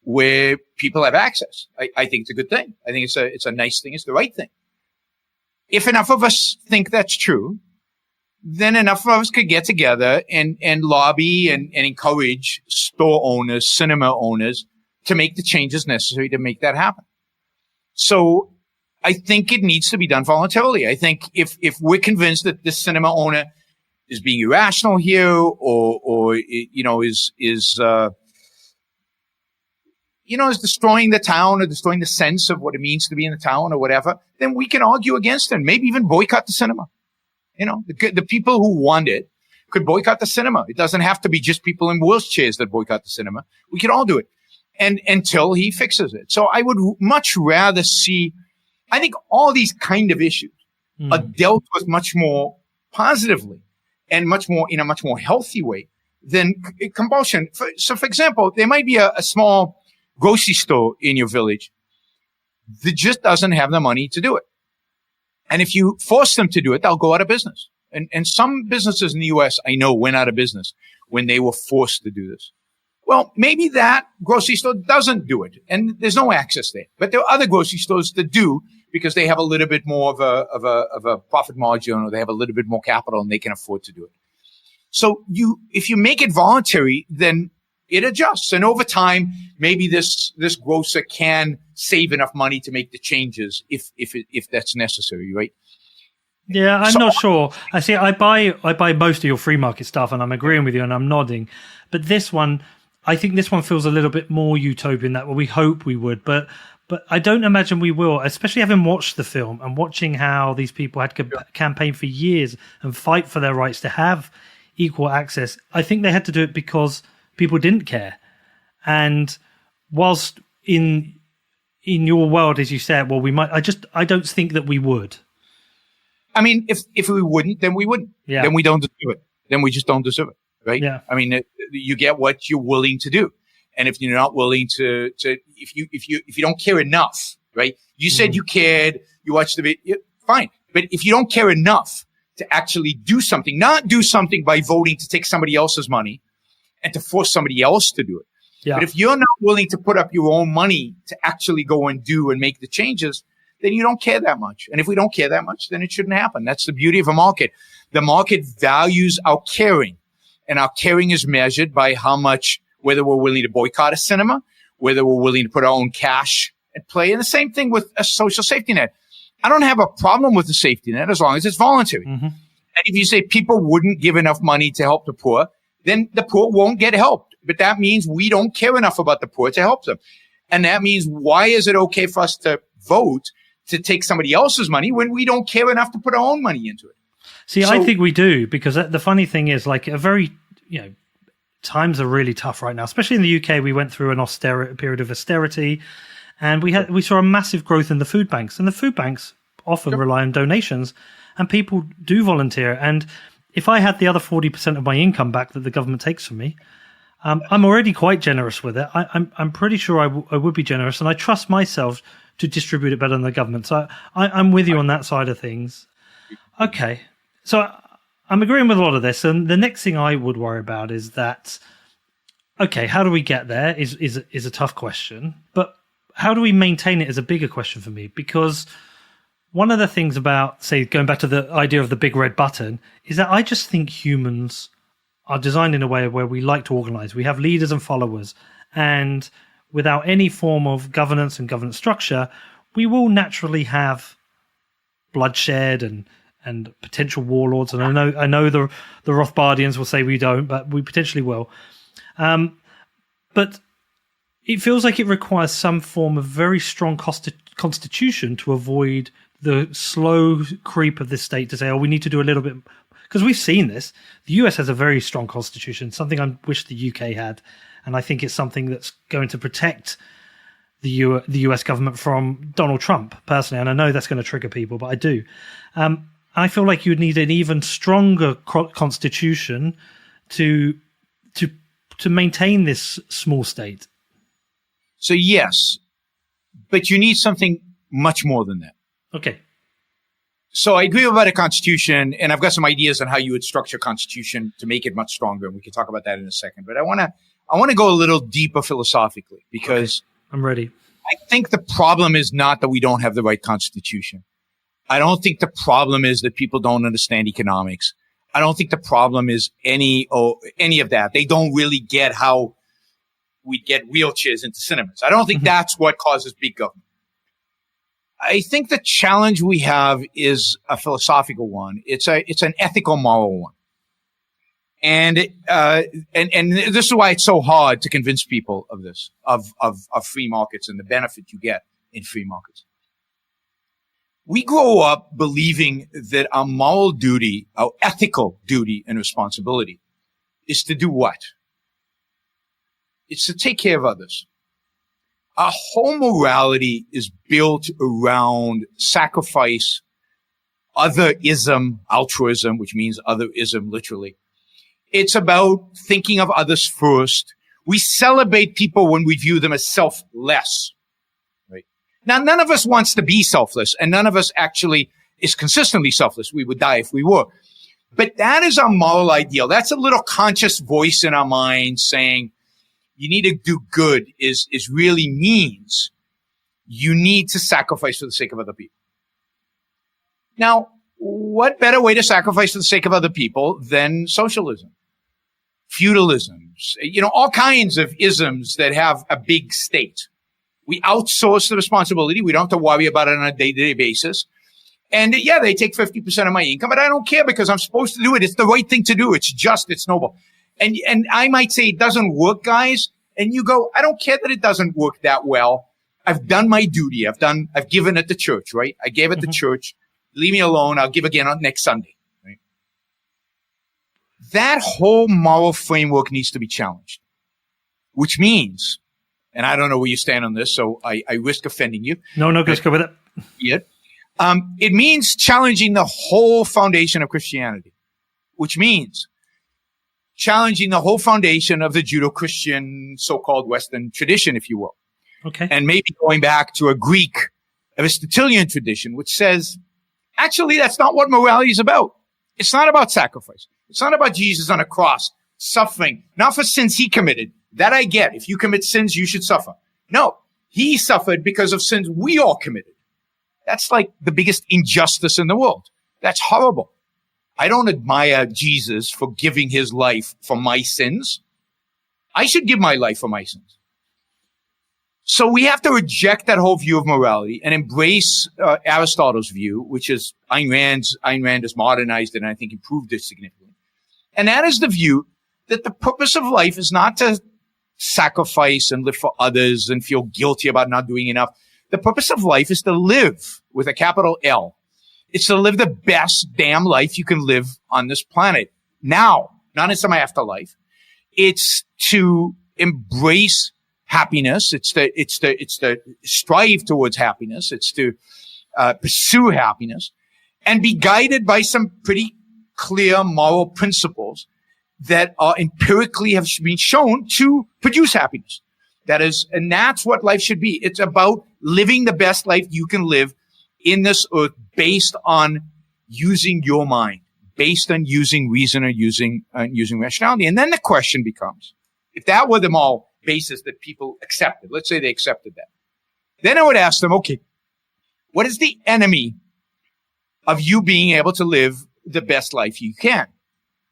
where people have access. I think it's a good thing. I think it's a nice thing. It's the right thing. If enough of us think that's true, then enough of us could get together and lobby and encourage store owners, cinema owners to make the changes necessary to make that happen. So I think it needs to be done voluntarily. I think if we're convinced that this cinema owner being irrational here, or is destroying the town or destroying the sense of what it means to be in the town or whatever, then we can argue against it. Maybe even boycott the cinema. The people who want it could boycott the cinema. It doesn't have to be just people in wheelchairs that boycott the cinema. We can all do it. And until he fixes it. So I would much rather see, I think all these kind of issues are dealt with much more positively and in a much more healthy way than compulsion. So for example, there might be a small grocery store in your village that just doesn't have the money to do it. And if you force them to do it, they'll go out of business. And some businesses in the U.S. I know went out of business when they were forced to do this. Well, maybe that grocery store doesn't do it and there's no access there. But there are other grocery stores that do because they have a little bit more of a profit margin, or they have a little bit more capital and they can afford to do it. So if you make it voluntary, then it adjusts. And over time, maybe this grocer can save enough money to make the changes if that's necessary, right? Yeah, I'm not sure. I buy most of your free market stuff, and I'm agreeing with you, and I'm nodding. But this one, I think this one feels a little bit more utopian than we hope we would. But I don't imagine we will, especially having watched the film and watching how these people had campaigned for years and fight for their rights to have equal access. I think they had to do it because people didn't care. And whilst in your world, as you said, well, we might. I don't think that we would. I mean, if we wouldn't, then we wouldn't. Yeah. Then we don't deserve it. Then we just don't deserve it, right? Yeah. I mean, you get what you're willing to do, and if you're not willing to, if you don't care enough, right? You said you cared. You watched the video, fine. But if you don't care enough to actually do something, not do something by voting to take somebody else's money and to force somebody else to do it. Yeah. But if you're not willing to put up your own money to actually go and do and make the changes, then you don't care that much. And if we don't care that much, then it shouldn't happen. That's the beauty of a market. The market values our caring, and our caring is measured by how much, whether we're willing to boycott a cinema, whether we're willing to put our own cash at play. And the same thing with a social safety net. I don't have a problem with the safety net as long as it's voluntary. Mm-hmm. And if you say people wouldn't give enough money to help the poor, then the poor won't get helped. But that means we don't care enough about the poor to help them. And that means, why is it okay for us to vote to take somebody else's money when we don't care enough to put our own money into it? See, I think we do, because the funny thing is, like, times are really tough right now, especially in the UK. We went through a period of austerity, and we saw a massive growth in the food banks, and the food banks often rely on donations, and people do volunteer. And if I had the other 40% of my income back that the government takes from me, I'm already quite generous with it. I'm pretty sure I would be generous, and I trust myself to distribute it better than the government. So I'm with you on that side of things. Okay, so I'm agreeing with a lot of this, and the next thing I would worry about is that, okay, how do we get there is a tough question, but how do we maintain it is a bigger question for me, because one of the things about, say, going back to the idea of the big red button, is that I just think humans are designed in a way where we like to organize. We have leaders and followers, and without any form of governance and governance structure, we will naturally have bloodshed and potential warlords. And I know the Rothbardians will say we don't, but we potentially will. But it feels like it requires some form of very strong constitution to avoid the slow creep of the state to say, oh, we need to do a little bit. Because we've seen this. The US has a very strong constitution, something I wish the UK had. And I think it's something that's going to protect the US government from Donald Trump, personally. And I know that's going to trigger people, but I do. I feel like you'd need an even stronger constitution to maintain this small state. So yes, but you need something much more than that. Okay. So I agree about a constitution, and I've got some ideas on how you would structure a constitution to make it much stronger. And we can talk about that in a second. But I want to go a little deeper philosophically, because I'm ready. I think the problem is not that we don't have the right constitution. I don't think the problem is that people don't understand economics. I don't think the problem is any of that. They don't really get how we get wheelchairs into cinemas. I don't think that's what causes big government. I think the challenge we have is a philosophical one. It's an ethical, moral one. And this is why it's so hard to convince people of this, of free markets and the benefit you get in free markets. We grow up believing that our moral duty, our ethical duty and responsibility is to do what? It's to take care of others. Our whole morality is built around sacrifice, otherism, altruism, which means otherism literally. It's about thinking of others first. We celebrate people when we view them as selfless. Now, none of us wants to be selfless, and none of us actually is consistently selfless. We would die if we were. But that is our moral ideal. That's a little conscious voice in our mind saying, you need to do good is really means you need to sacrifice for the sake of other people. Now, what better way to sacrifice for the sake of other people than socialism, feudalism, all kinds of isms that have a big state. We outsource the responsibility. We don't have to worry about it on a day-to-day basis. And yeah, they take 50% of my income, but I don't care because I'm supposed to do it. It's the right thing to do. It's just, it's noble. And I might say it doesn't work, guys. And you go, I don't care that it doesn't work that well. I've done my duty. I've given it to church, right? I gave it to church. Leave me alone. I'll give again on next Sunday. Right? That whole moral framework needs to be challenged, which means, and I don't know where you stand on this, so I risk offending you. No, just go with it. Yeah. It means challenging the whole foundation of Christianity, which means challenging the whole foundation of the Judeo-Christian so-called Western tradition, if you will. Okay. And maybe going back to a Greek Aristotelian tradition, which says, actually, that's not what morality is about. It's not about sacrifice. It's not about Jesus on a cross, suffering, not for sins he committed. That I get. If you commit sins, you should suffer. No, he suffered because of sins we all committed. That's like the biggest injustice in the world. That's horrible. I don't admire Jesus for giving his life for my sins. I should give my life for my sins. So we have to reject that whole view of morality and embrace Aristotle's view, which is Ayn Rand has modernized it and I think improved it significantly. And that is the view that the purpose of life is not to sacrifice and live for others and feel guilty about not doing enough. The purpose of life is to live with a capital L. It's to live the best damn life you can live on this planet now, not in some afterlife. It's to embrace happiness. It's to strive towards happiness. It's to pursue happiness and be guided by some pretty clear moral principles that are empirically have been shown to produce happiness. That is, and that's what life should be. It's about living the best life you can live in this earth based on using your mind, based on using reason or using rationality. And then the question becomes, if that were the moral basis that people accepted, let's say they accepted that, then I would ask them, okay, what is the enemy of you being able to live the best life you can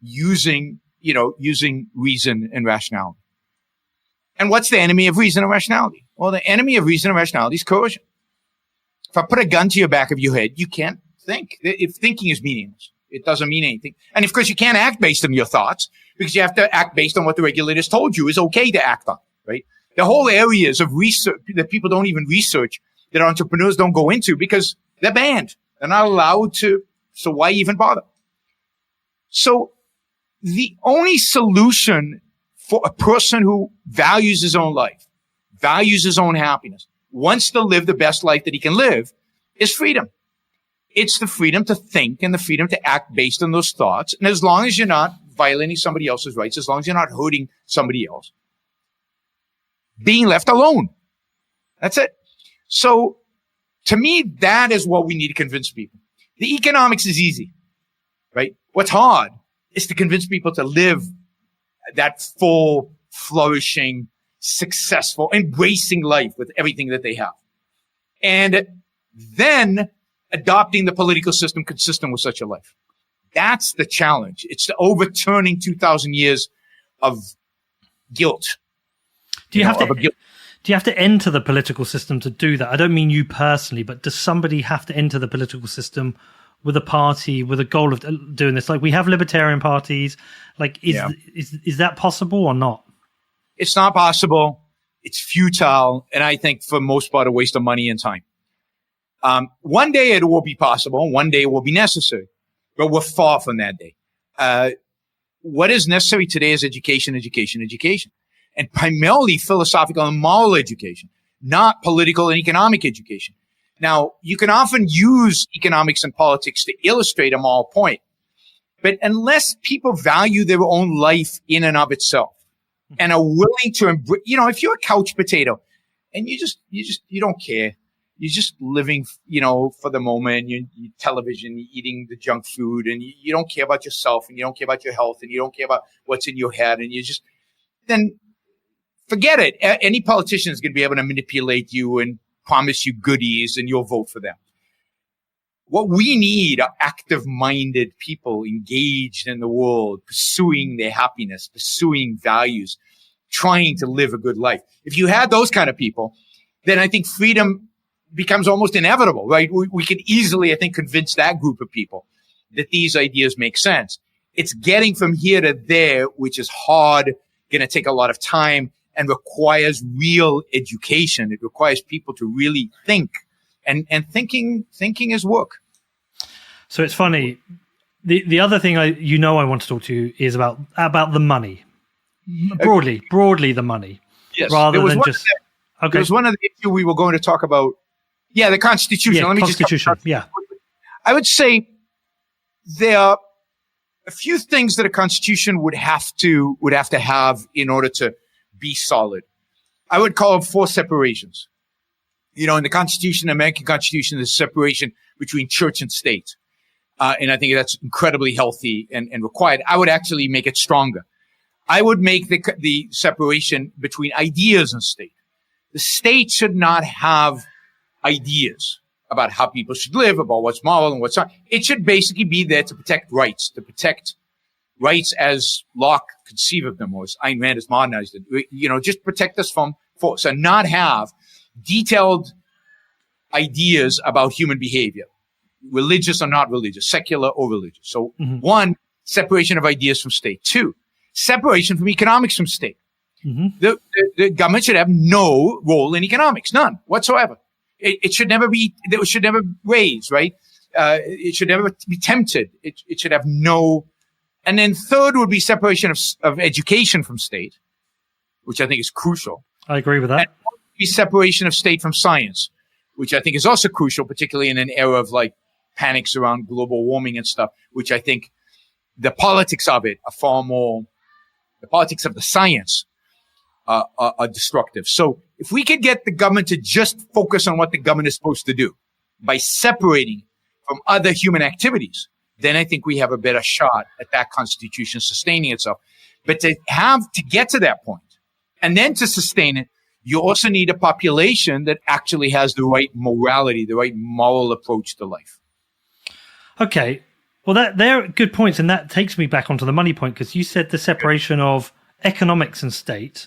using reason and rationality? And what's the enemy of reason and rationality? Well, the enemy of reason and rationality is coercion. If I put a gun to your back of your head, you can't think. If thinking is meaningless, it doesn't mean anything. And of course, you can't act based on your thoughts because you have to act based on what the regulators told you is okay to act on, right? The whole areas of research that people don't even research, that entrepreneurs don't go into because they're banned. They're not allowed to. So why even bother? So the only solution for a person who values his own life, values his own happiness, wants to live the best life that he can live, is freedom. It's the freedom to think and the freedom to act based on those thoughts. And as long as you're not violating somebody else's rights, as long as you're not hurting somebody else, being left alone. That's it. So to me, that is what we need to convince people. The economics is easy, right? What's hard is to convince people to live that full, flourishing, successful, embracing life with everything that they have. And then adopting the political system consistent with such a life. That's the challenge. It's the overturning 2,000 years of guilt. Do you have to enter the political system to do that? I don't mean you personally, but does somebody have to enter the political system with a party with a goal of doing this? Like, we have libertarian parties. Like, is that possible or not? It's not possible. It's futile. And I think for most part, a waste of money and time. One day it will be possible. One day it will be necessary. But we're far from that day. What is necessary today is education. And primarily philosophical and moral education, not political and economic education. Now, you can often use economics and politics to illustrate a moral point. But unless people value their own life in and of itself and are willing to embrace, if you're a couch potato and you don't care, you're just living, for the moment, you television, you're eating the junk food, and you don't care about yourself, and you don't care about your health, and you don't care about what's in your head, and then forget it. Any politician is going to be able to manipulate you and promise you goodies, and you'll vote for them. What we need are active-minded people engaged in the world, pursuing their happiness, pursuing values, trying to live a good life. If you had those kind of people, then I think freedom becomes almost inevitable, right? We could easily, I think, convince that group of people that these ideas make sense. It's getting from here to there, which is hard, going to take a lot of time, and requires real education. It requires people to really think, and thinking is work. So it's funny. The other thing I want to talk to you is about the money, broadly the money, yes, rather than just. Okay. There was one of the issues we were going to talk about. Yeah, the Constitution. Yeah, Let me Constitution. just I would say there are a few things that a Constitution would have to have in order to be solid. I would call them 4 separations. In the Constitution, the American Constitution, there's separation between church and state. And I think that's incredibly healthy and required. I would actually make it stronger. I would make the separation between ideas and state. The state should not have ideas about how people should live, about what's moral and what's not. It should basically be there to protect rights as Locke conceived of them, or as Ayn Rand has modernized it. Just protect us from force and not have detailed ideas about human behavior, religious or not religious, secular or religious. So 1, separation of ideas from state. 2, separation from economics from state. The government should have no role in economics, none whatsoever. It should never be, it should never raise, right? It should never be tempted. It should have no. And then 3rd would be separation of education from state, which I think is crucial. I agree with that. And be separation of state from science, which I think is also crucial, particularly in an era of like panics around global warming and stuff, which I think the politics of it are far more, the politics of the science are destructive. So if we could get the government to just focus on what the government is supposed to do by separating from other human activities, then I think we have a better shot at that Constitution sustaining itself. But to get to that point and then to sustain it, you also need a population that actually has the right morality, the right moral approach to life. Okay. Well, they're good points. And that takes me back onto the money point, because you said the separation of economics and state,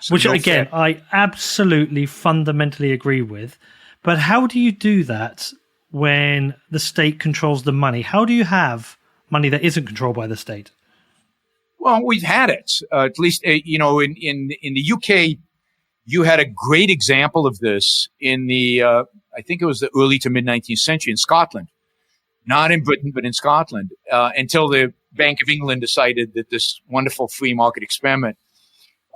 so which again, I absolutely fundamentally agree with. But how do you do that when the state controls the money? How do you have money that isn't controlled by the state? Well, we've had it, at least, in the UK, you had a great example of this in the, I think it was the early to mid 19th century in Scotland, not in Britain, but in Scotland, until the Bank of England decided that this wonderful free market experiment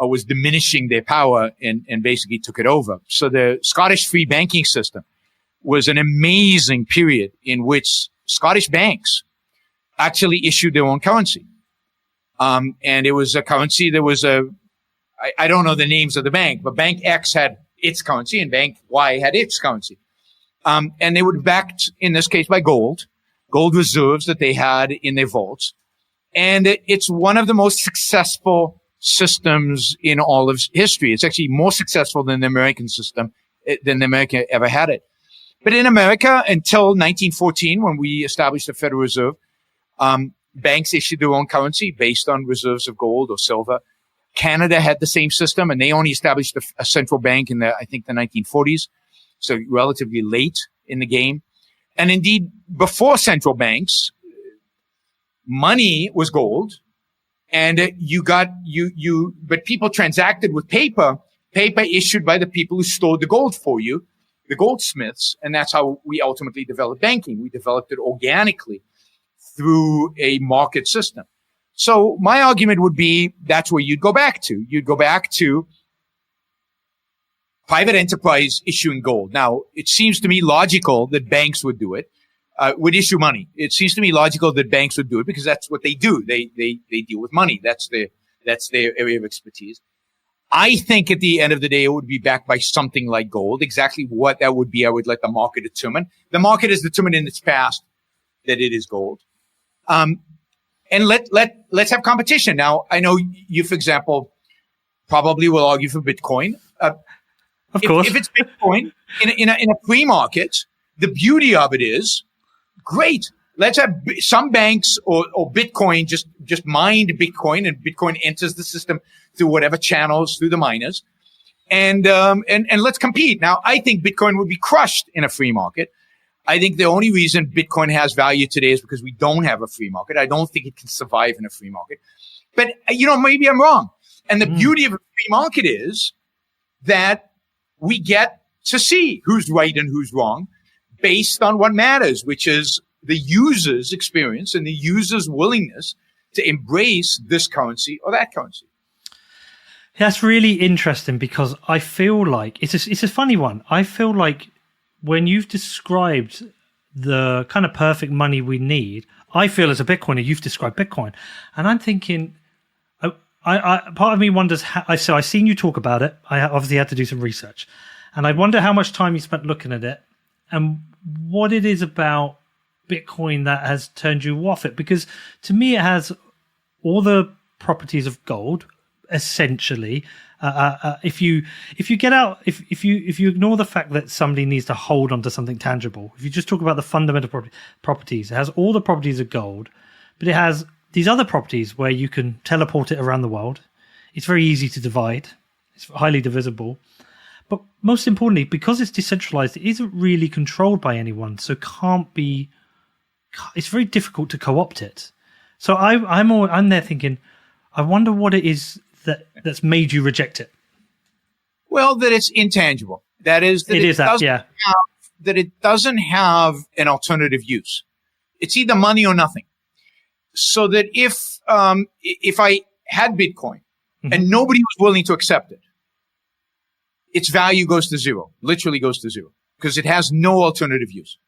was diminishing their power and basically took it over. So the Scottish free banking system was an amazing period in which Scottish banks actually issued their own currency. And it was a currency that was I don't know the names of the bank, but Bank X had its currency and Bank Y had its currency. And they were backed, in this case, by gold reserves that they had in their vaults. And it's one of the most successful systems in all of history. It's actually more successful than the American system, than the America ever had it. But in America, until 1914, when we established the Federal Reserve, banks issued their own currency based on reserves of gold or silver. Canada had the same system, and they only established a central bank in the 1940s, so relatively late in the game. And indeed, before central banks, money was gold, and but people transacted with paper issued by the people who stored the gold for you, the goldsmiths, and that's how we ultimately developed banking. We developed it organically through a market system. So my argument would be that's where you'd go back to. You'd go back to private enterprise issuing gold. Now, it seems to me logical that banks would do it, would issue money. It seems to me logical that banks would do it because that's what they do. They deal with money. That's their area of expertise. I think at the end of the day, it would be backed by something like gold. Exactly what that would be, I would let the market determine. The market has determined in its past that it is gold. And let's have competition. Now, I know you, for example, probably will argue for Bitcoin. Of course. If it's Bitcoin in a free market, the beauty of it is great. Let's have some banks or Bitcoin just mine Bitcoin, and Bitcoin enters the system through whatever channels through the miners, and let's compete. Now, I think Bitcoin would be crushed in a free market. I think the only reason Bitcoin has value today is because we don't have a free market. I don't think it can survive in a free market. But maybe I'm wrong. And the beauty of a free market is that we get to see who's right and who's wrong based on what matters, which is the user's experience and the user's willingness to embrace this currency or that currency. That's really interesting because I feel like it's a funny one. I feel like when you've described the kind of perfect money we need, I feel as a Bitcoiner, you've described Bitcoin. And I'm thinking, I part of me wonders how, so I've seen you talk about it. I obviously had to do some research, and I wonder how much time you spent looking at it and what it is about Bitcoin that has turned you off it. Because to me, it has all the properties of gold, essentially. If you ignore the fact that somebody needs to hold onto something tangible, if you just talk about the fundamental properties, it has all the properties of gold, but it has these other properties where you can teleport it around the world. It's very easy to divide. It's highly divisible. But most importantly, because it's decentralized, it isn't really controlled by anyone. So it's very difficult to co-opt it. So I'm there thinking, I wonder what it is that's made you reject it. Well, that it's intangible. That is, that it doesn't have an alternative use. It's either money or nothing. So that if I had Bitcoin and nobody was willing to accept it, its value goes to zero, literally goes to zero, because it has no alternative use.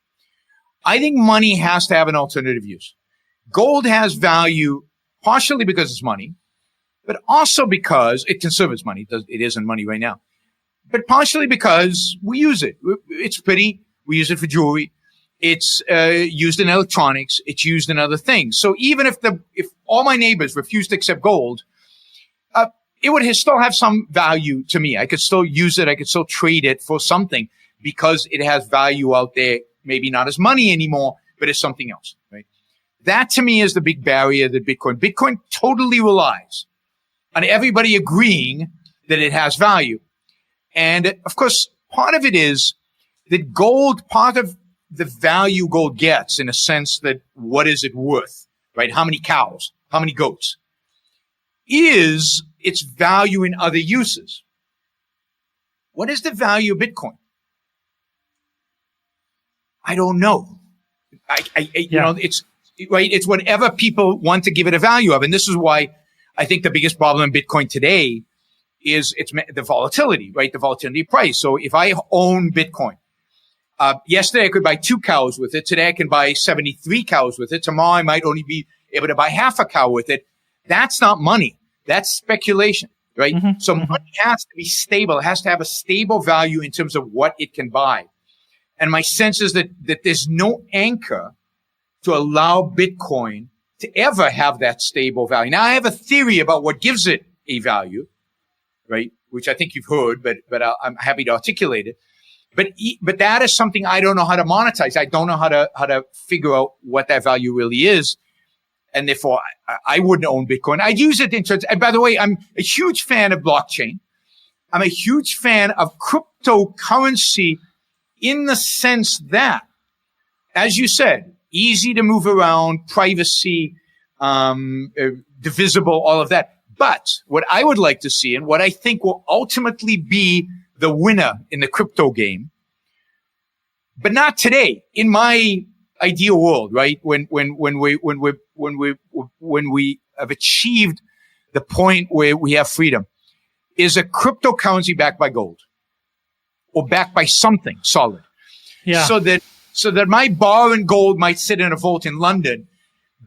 I think money has to have an alternative use. Gold has value partially because it's money, but also because it can serve as money. It isn't money right now, but partially because we use it. It's pretty. We use it for jewelry. It's used in electronics. It's used in other things. So even if all my neighbors refused to accept gold, it would still have some value to me. I could still use it. I could still trade it for something because it has value out there. Maybe not as money anymore, but as something else, right? That to me is the big barrier that Bitcoin totally relies on everybody agreeing that it has value. And of course, part of it is that gold, part of the value gold gets in a sense that what is it worth, right? How many cows, how many goats is its value in other uses. What is the value of Bitcoin? I don't know. It's right. It's whatever people want to give it a value of. And this is why I think the biggest problem in Bitcoin today is it's the volatility, right? The volatility price. So if I own Bitcoin, yesterday I could buy 2 cows with it. Today I can buy 73 cows with it. Tomorrow I might only be able to buy half a cow with it. That's not money. That's speculation, right? So money has to be stable. It has to have a stable value in terms of what it can buy. And my sense is that there's no anchor to allow Bitcoin to ever have that stable value. Now, I have a theory about what gives it a value, right? Which I think you've heard, but I'm happy to articulate it. But that is something I don't know how to monetize. I don't know how to figure out what that value really is. And therefore, I wouldn't own Bitcoin. I'd use it in terms, and by the way, I'm a huge fan of blockchain. I'm a huge fan of cryptocurrency in the sense that as you said, easy to move around, privacy, divisible, all of that. But what I would like to see, and what I think will ultimately be the winner in the crypto game, but not today, in my ideal world, right? When we have achieved the point where we have freedom, is a cryptocurrency backed by gold or backed by something solid. Yeah. So that my bar in gold might sit in a vault in London,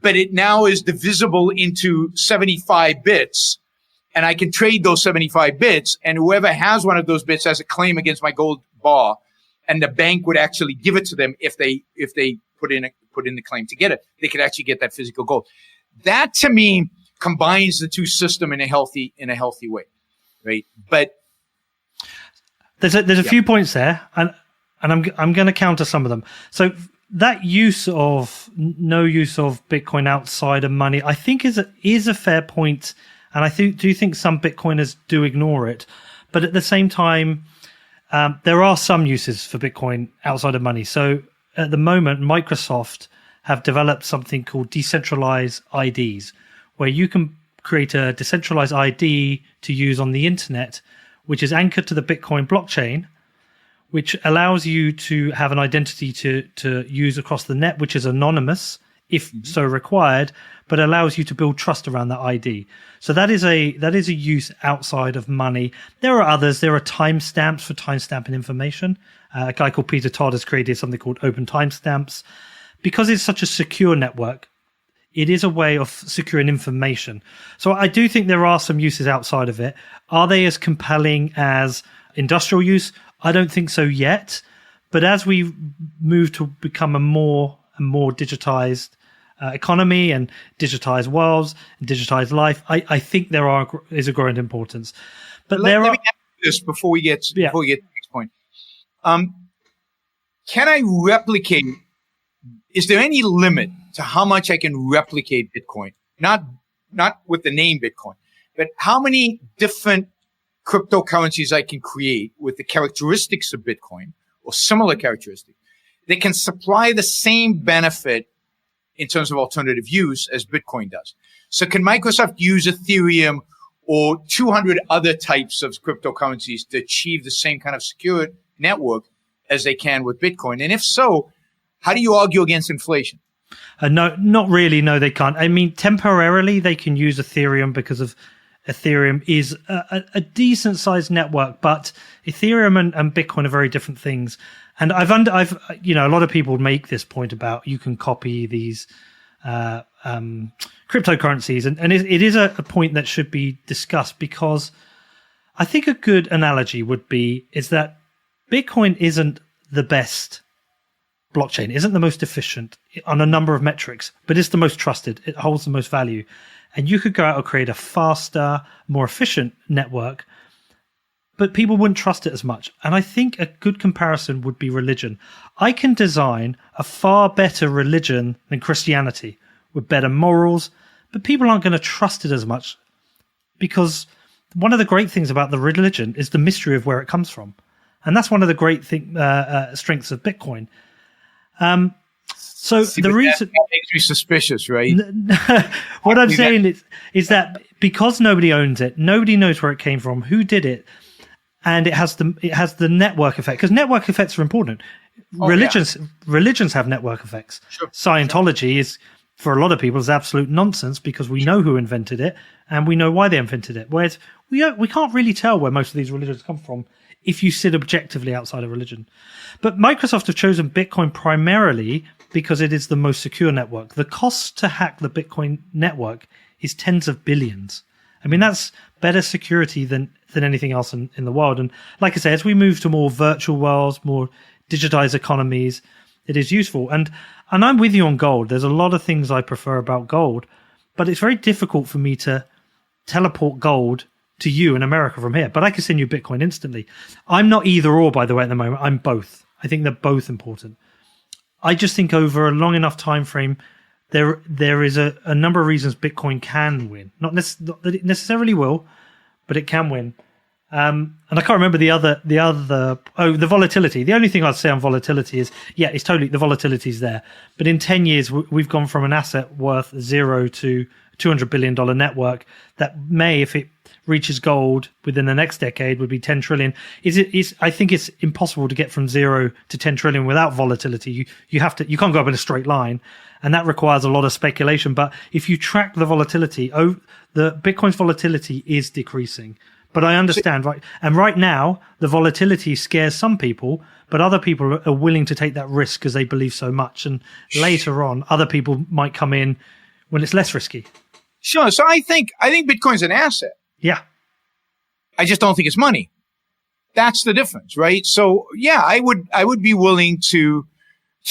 but it now is divisible into 75 bits, and I can trade those 75 bits, and whoever has one of those bits has a claim against my gold bar, and the bank would actually give it to them if they put in the claim to get it. They could actually get that physical gold. That to me combines the two systems in a healthy way, right? But there's a few points there, and I'm going to counter some of them. So that no use of Bitcoin outside of money, I think is a fair point, and I do think some Bitcoiners do ignore it. But at the same time, there are some uses for Bitcoin outside of money. So at the moment, Microsoft have developed something called decentralized IDs, where you can create a decentralized ID to use on the internet, which is anchored to the Bitcoin blockchain, which allows you to have an identity to use across the net, which is anonymous, if so required, but allows you to build trust around that ID. So that is a use outside of money. There are others. There are timestamps for timestamping information. A guy called Peter Todd has created something called open timestamps. Because it's such a secure network, it is a way of securing information. So I do think there are some uses outside of it. Are they as compelling as industrial use? I don't think so yet. But as we move to become a more and more digitized economy and digitized worlds and digitized life, I think is a growing importance. But let me ask this before we get to the next point. Can I replicate? Is there any limit to how much I can replicate Bitcoin? Not with the name Bitcoin, but how many different cryptocurrencies I can create with the characteristics of Bitcoin or similar characteristics that can supply the same benefit in terms of alternative use as Bitcoin does. So can Microsoft use Ethereum or 200 other types of cryptocurrencies to achieve the same kind of secure network as they can with Bitcoin? And if so, how do you argue against inflation? No, not really. No, they can't. I mean, temporarily they can use Ethereum because of Ethereum is a decent sized network, but Ethereum and Bitcoin are very different things. And I've a lot of people make this point about you can copy these cryptocurrencies, and it is a point that should be discussed, because I think a good analogy is that Bitcoin isn't the best blockchain, isn't the most efficient on a number of metrics, but it's the most trusted. It holds the most value. And you could go out and create a faster, more efficient network, but people wouldn't trust it as much. And I think a good comparison would be religion. I can design a far better religion than Christianity with better morals, but people aren't going to trust it as much, because one of the great things about the religion is the mystery of where it comes from. And that's one of the great strengths of Bitcoin. So the reason that makes me suspicious, right? What I'm saying is that because nobody owns it, nobody knows where it came from, who did it, and it has the network effect. Because network effects are important. Religions have network effects. Sure. Scientology is, for a lot of people, is absolute nonsense, because we know who invented it and we know why they invented it. Whereas we can't really tell where most of these religions come from if you sit objectively outside of religion. But Microsoft have chosen Bitcoin primarily because it is the most secure network. The cost to hack the Bitcoin network is tens of billions. I mean, that's better security than anything else in the world. And like I say, as we move to more virtual worlds, more digitized economies, it is useful. And I'm with you on gold. There's a lot of things I prefer about gold, but it's very difficult for me to teleport gold to you in America from here. But I can send you Bitcoin instantly. I'm not either or, by the way, at the moment. I'm both. I think they're both important. I just think over a long enough time frame, there is a number of reasons Bitcoin can win. Not that it necessarily will, but it can win. And I can't remember the other. The volatility. The only thing I'd say on volatility is, it's totally, the volatility's there. But in 10 years, we've gone from an asset worth 0 to $200 billion network that may, if it reaches gold within the next decade, would be 10 trillion. I think it's impossible to get from 0 to 10 trillion without volatility. You can't go up in a straight line, and that requires a lot of speculation. But if you track the volatility, the Bitcoin's volatility is decreasing. But I understand, right? And right now, the volatility scares some people, but other people are willing to take that risk because they believe so much. And later on, other people might come in when it's less risky. Sure. So I think Bitcoin's an asset. Yeah. I just don't think it's money. That's the difference, right? So yeah, I would be willing to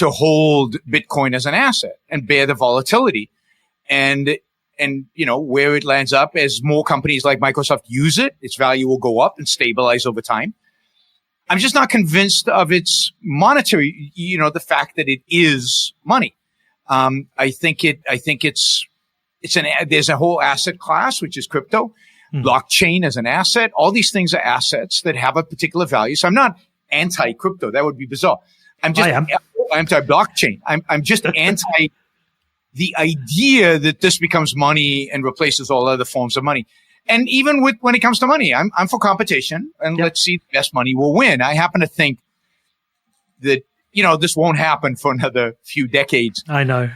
hold Bitcoin as an asset and bear the volatility. And where it lands up, as more companies like Microsoft use it, its value will go up and stabilize over time. I'm just not convinced of its monetary, the fact that it is money. I think there's a whole asset class, which is crypto. Blockchain as an asset. All these things are assets that have a particular value. So I'm not anti-crypto. That would be bizarre. I'm anti-blockchain. I'm just anti the idea that this becomes money and replaces all other forms of money. And even when it comes to money, I'm for competition, and let's see, the best money will win. I happen to think that, this won't happen for another few decades. I know.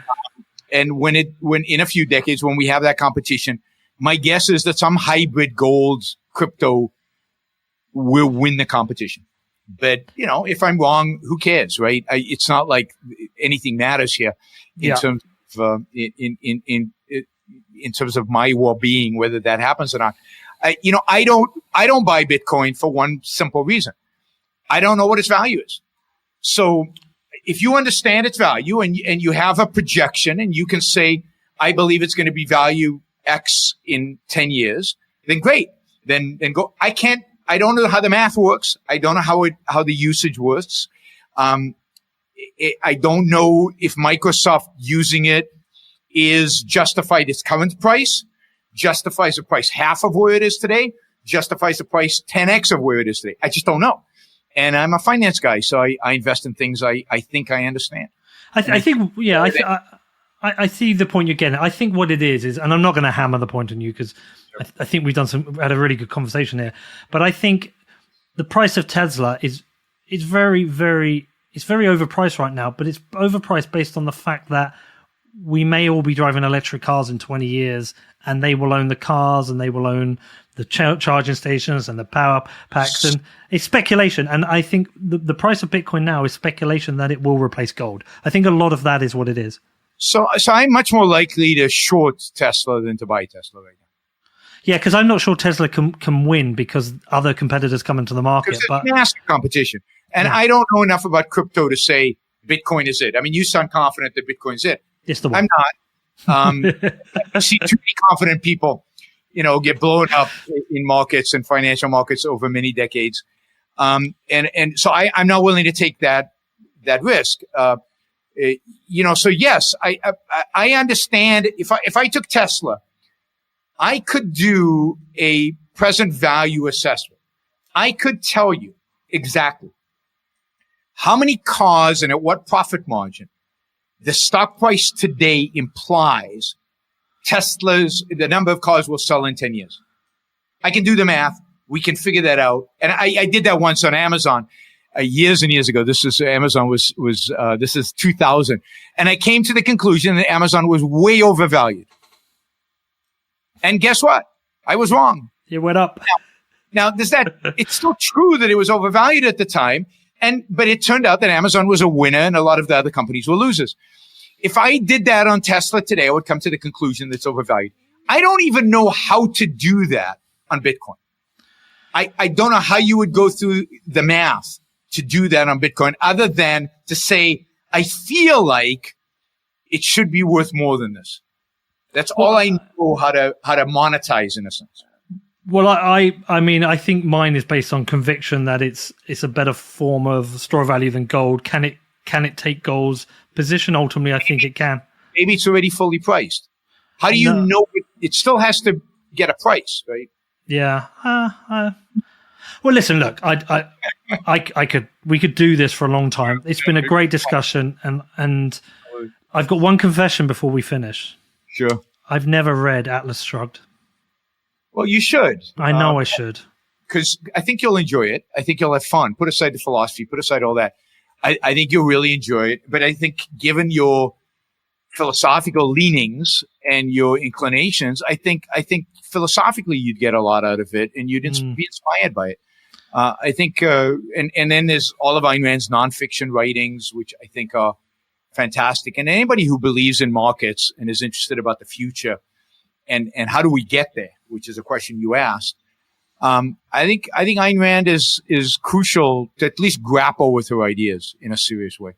And when in a few decades, when we have that competition, my guess is that some hybrid gold crypto will win the competition. But, if I'm wrong, who cares, right? It's not like anything matters here in terms of, in terms of my well-being, whether that happens or not. I don't buy Bitcoin for one simple reason. I don't know what its value is. So if you understand its value and you have a projection and you can say, I believe it's going to be value X in 10 years, then great. Then go. I don't know how the math works. I don't know how the usage works. I don't know if Microsoft using it is justified its current price, justifies the price half of where it is today, justifies the price 10x of where it is today. I just don't know. And I'm a finance guy, so I invest in things I think I understand. I see the point you're getting. I think what it is, and I'm not going to hammer the point on you because I think we've had a really good conversation here. But I think the price of Tesla is very, very, it's very overpriced right now. But it's overpriced based on the fact that we may all be driving electric cars in 20 years, and they will own the cars and they will own the charging stations and the power packs, and it's speculation. And I think the price of Bitcoin now is speculation that it will replace gold. I think a lot of that is what it is. So I'm much more likely to short Tesla than to buy Tesla right now. Yeah, because I'm not sure Tesla can win because other competitors come into the market. Because it's massive competition. And I don't know enough about crypto to say Bitcoin is it. I mean, you sound confident that Bitcoin is it. It's the one. I'm not. I see too many confident people, get blown up in markets and financial markets over many decades. And so I'm not willing to take that risk. So yes, I understand if I took Tesla, I could do a present value assessment. I could tell you exactly how many cars and at what profit margin the stock price today implies the number of cars will sell in 10 years. I can do the math. We can figure that out. And I did that once on Amazon years and years ago. This is 2000. And I came to the conclusion that Amazon was way overvalued. And guess what? I was wrong. It went up. Now it's still true that it was overvalued at the time. But it turned out that Amazon was a winner and a lot of the other companies were losers. If I did that on Tesla today, I would come to the conclusion that it's overvalued. I don't even know how to do that on Bitcoin. I don't know how you would go through the math to do that on Bitcoin other than to say, I feel like it should be worth more than this. That's all I know how to monetize in a sense. Well, I mean, I think mine is based on conviction that it's a better form of store value than gold. Can it take gold's position? Ultimately, I think it can. Maybe it's already fully priced. How do you know it still has to get a price, right? Yeah. Well, listen, look, we could do this for a long time. It's been a great discussion, and I've got one confession before we finish. Sure. I've never read Atlas Shrugged. Well, you should. I know I should. Because I think you'll enjoy it. I think you'll have fun. Put aside the philosophy, put aside all that. I think you'll really enjoy it. But I think given your philosophical leanings and your inclinations, I think philosophically you'd get a lot out of it and you'd be inspired by it. I think, and then there's all of Ayn Rand's nonfiction writings, which I think are fantastic. And anybody who believes in markets and is interested about the future and how do we get there, which is a question you asked. I think Ayn Rand is crucial to at least grapple with her ideas in a serious way.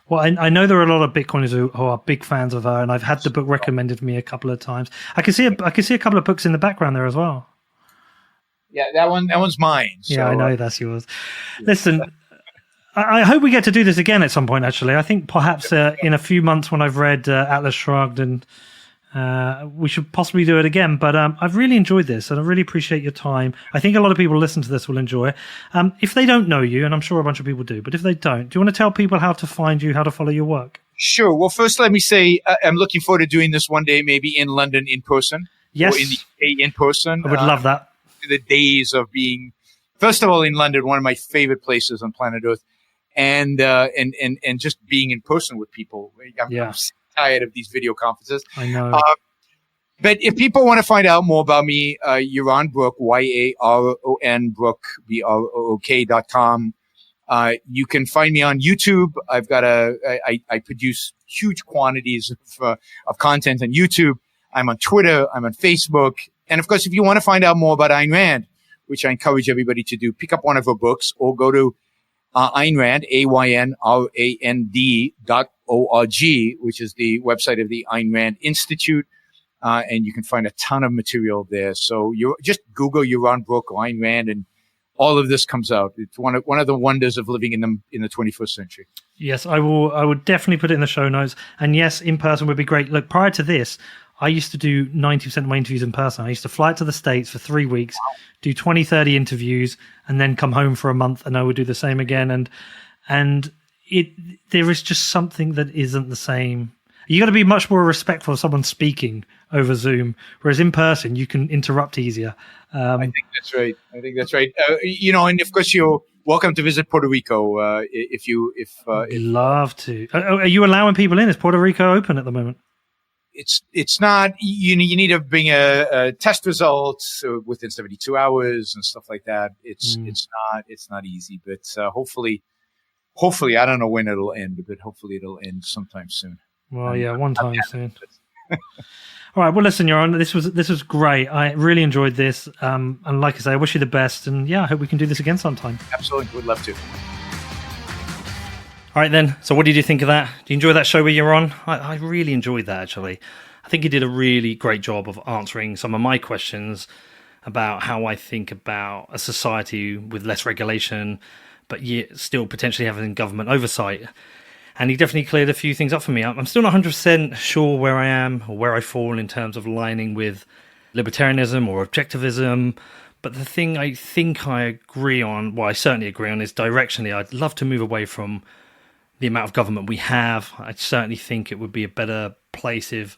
Well, I know there are a lot of Bitcoiners who are big fans of her, and I've had the book recommended to me a couple of times. I can see a couple of books in the background there as well. Yeah, that one's mine. So, yeah, I know that's yours. Listen, I hope we get to do this again at some point. Actually, I think perhaps in a few months when I've read Atlas Shrugged and. We should possibly do it again, but I've really enjoyed this and I really appreciate your time. I think a lot of people who listen to this will enjoy it. If they don't know you, and I'm sure a bunch of people do, but if they don't, do you want to tell people how to find you, how to follow your work? Sure. Well, first let me say I'm looking forward to doing this one day, maybe in London in person. Yes. Or in the UK in person. I would love that. The days of being, first of all, in London, one of my favorite places on planet Earth, and just being in person with people. I'm tired of these video conferences. I know. But if people want to find out more about me, Yaron Brook, Yaron Brook, BROOK.com. You can find me on YouTube. I've got I produce huge quantities of content on YouTube. I'm on Twitter. I'm on Facebook. And of course, if you want to find out more about Ayn Rand, which I encourage everybody to do, pick up one of her books or go to Ayn Rand, AYNRAND.org, which is the website of the Ayn Rand Institute. And you can find a ton of material there. So you just Google Yaron Brook or Ayn Rand and all of this comes out. It's one of the wonders of living in the 21st century. Yes, I would definitely put it in the show notes. And yes, in person would be great. Look, prior to this, I used to do 90% of my interviews in person. I used to fly to the States for 3 weeks, do 20, 30 interviews, and then come home for a month, and I would do the same again. And there is just something that isn't the same. You got to be much more respectful of someone speaking over Zoom, whereas in person you can interrupt easier. I think that's right. And of course you're welcome to visit Puerto Rico if I'd love to. Are you allowing people in? Is Puerto Rico open at the moment? It's not. You need to bring a test result within 72 hours and stuff like that. It's not easy, but hopefully I don't know when it'll end, but hopefully it'll end sometime soon. Well, yeah, one time soon. All right. Well, listen, Yaron, this was great. I really enjoyed this. And like I say, I wish you the best. And yeah, I hope we can do this again sometime. Absolutely. Would love to. All right, then. So what did you think of that? Do you enjoy that show with Yaron? I really enjoyed that, actually. I think he did a really great job of answering some of my questions about how I think about a society with less regulation, but yet still potentially having government oversight. And he definitely cleared a few things up for me. I'm still not 100% sure where I am or where I fall in terms of aligning with libertarianism or objectivism. But the thing I think I agree on, well, I certainly agree on, is directionally, I'd love to move away from the amount of government we have. I certainly think it would be a better place if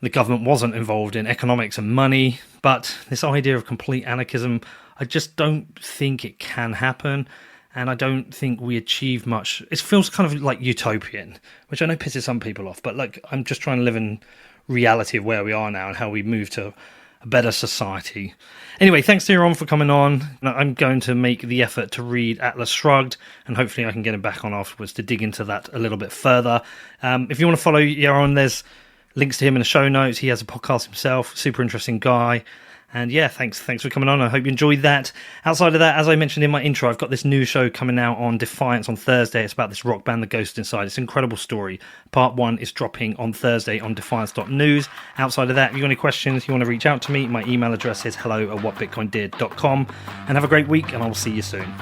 the government wasn't involved in economics and money. But this idea of complete anarchism, I just don't think it can happen. And I don't think we achieve much. It feels kind of like utopian, which I know pisses some people off. But like, I'm just trying to live in reality of where we are now and how we move to a better society. Anyway, thanks to Yaron for coming on. I'm going to make the effort to read Atlas Shrugged, and hopefully I can get him back on afterwards to dig into that a little bit further. If you want to follow Yaron, there's links to him in the show notes. He has a podcast himself, super interesting guy. And yeah, thanks for coming on. I hope you enjoyed that. Outside of that, as I mentioned in my intro, I've got this new show coming out on Defiance on Thursday. It's about this rock band, The Ghost Inside. It's an incredible story. Part 1 is dropping on Thursday on defiance.news. Outside of that, if you've got any questions, you want to reach out to me, my email address is hello@whatbitcoindid.com. And have a great week, and I will see you soon.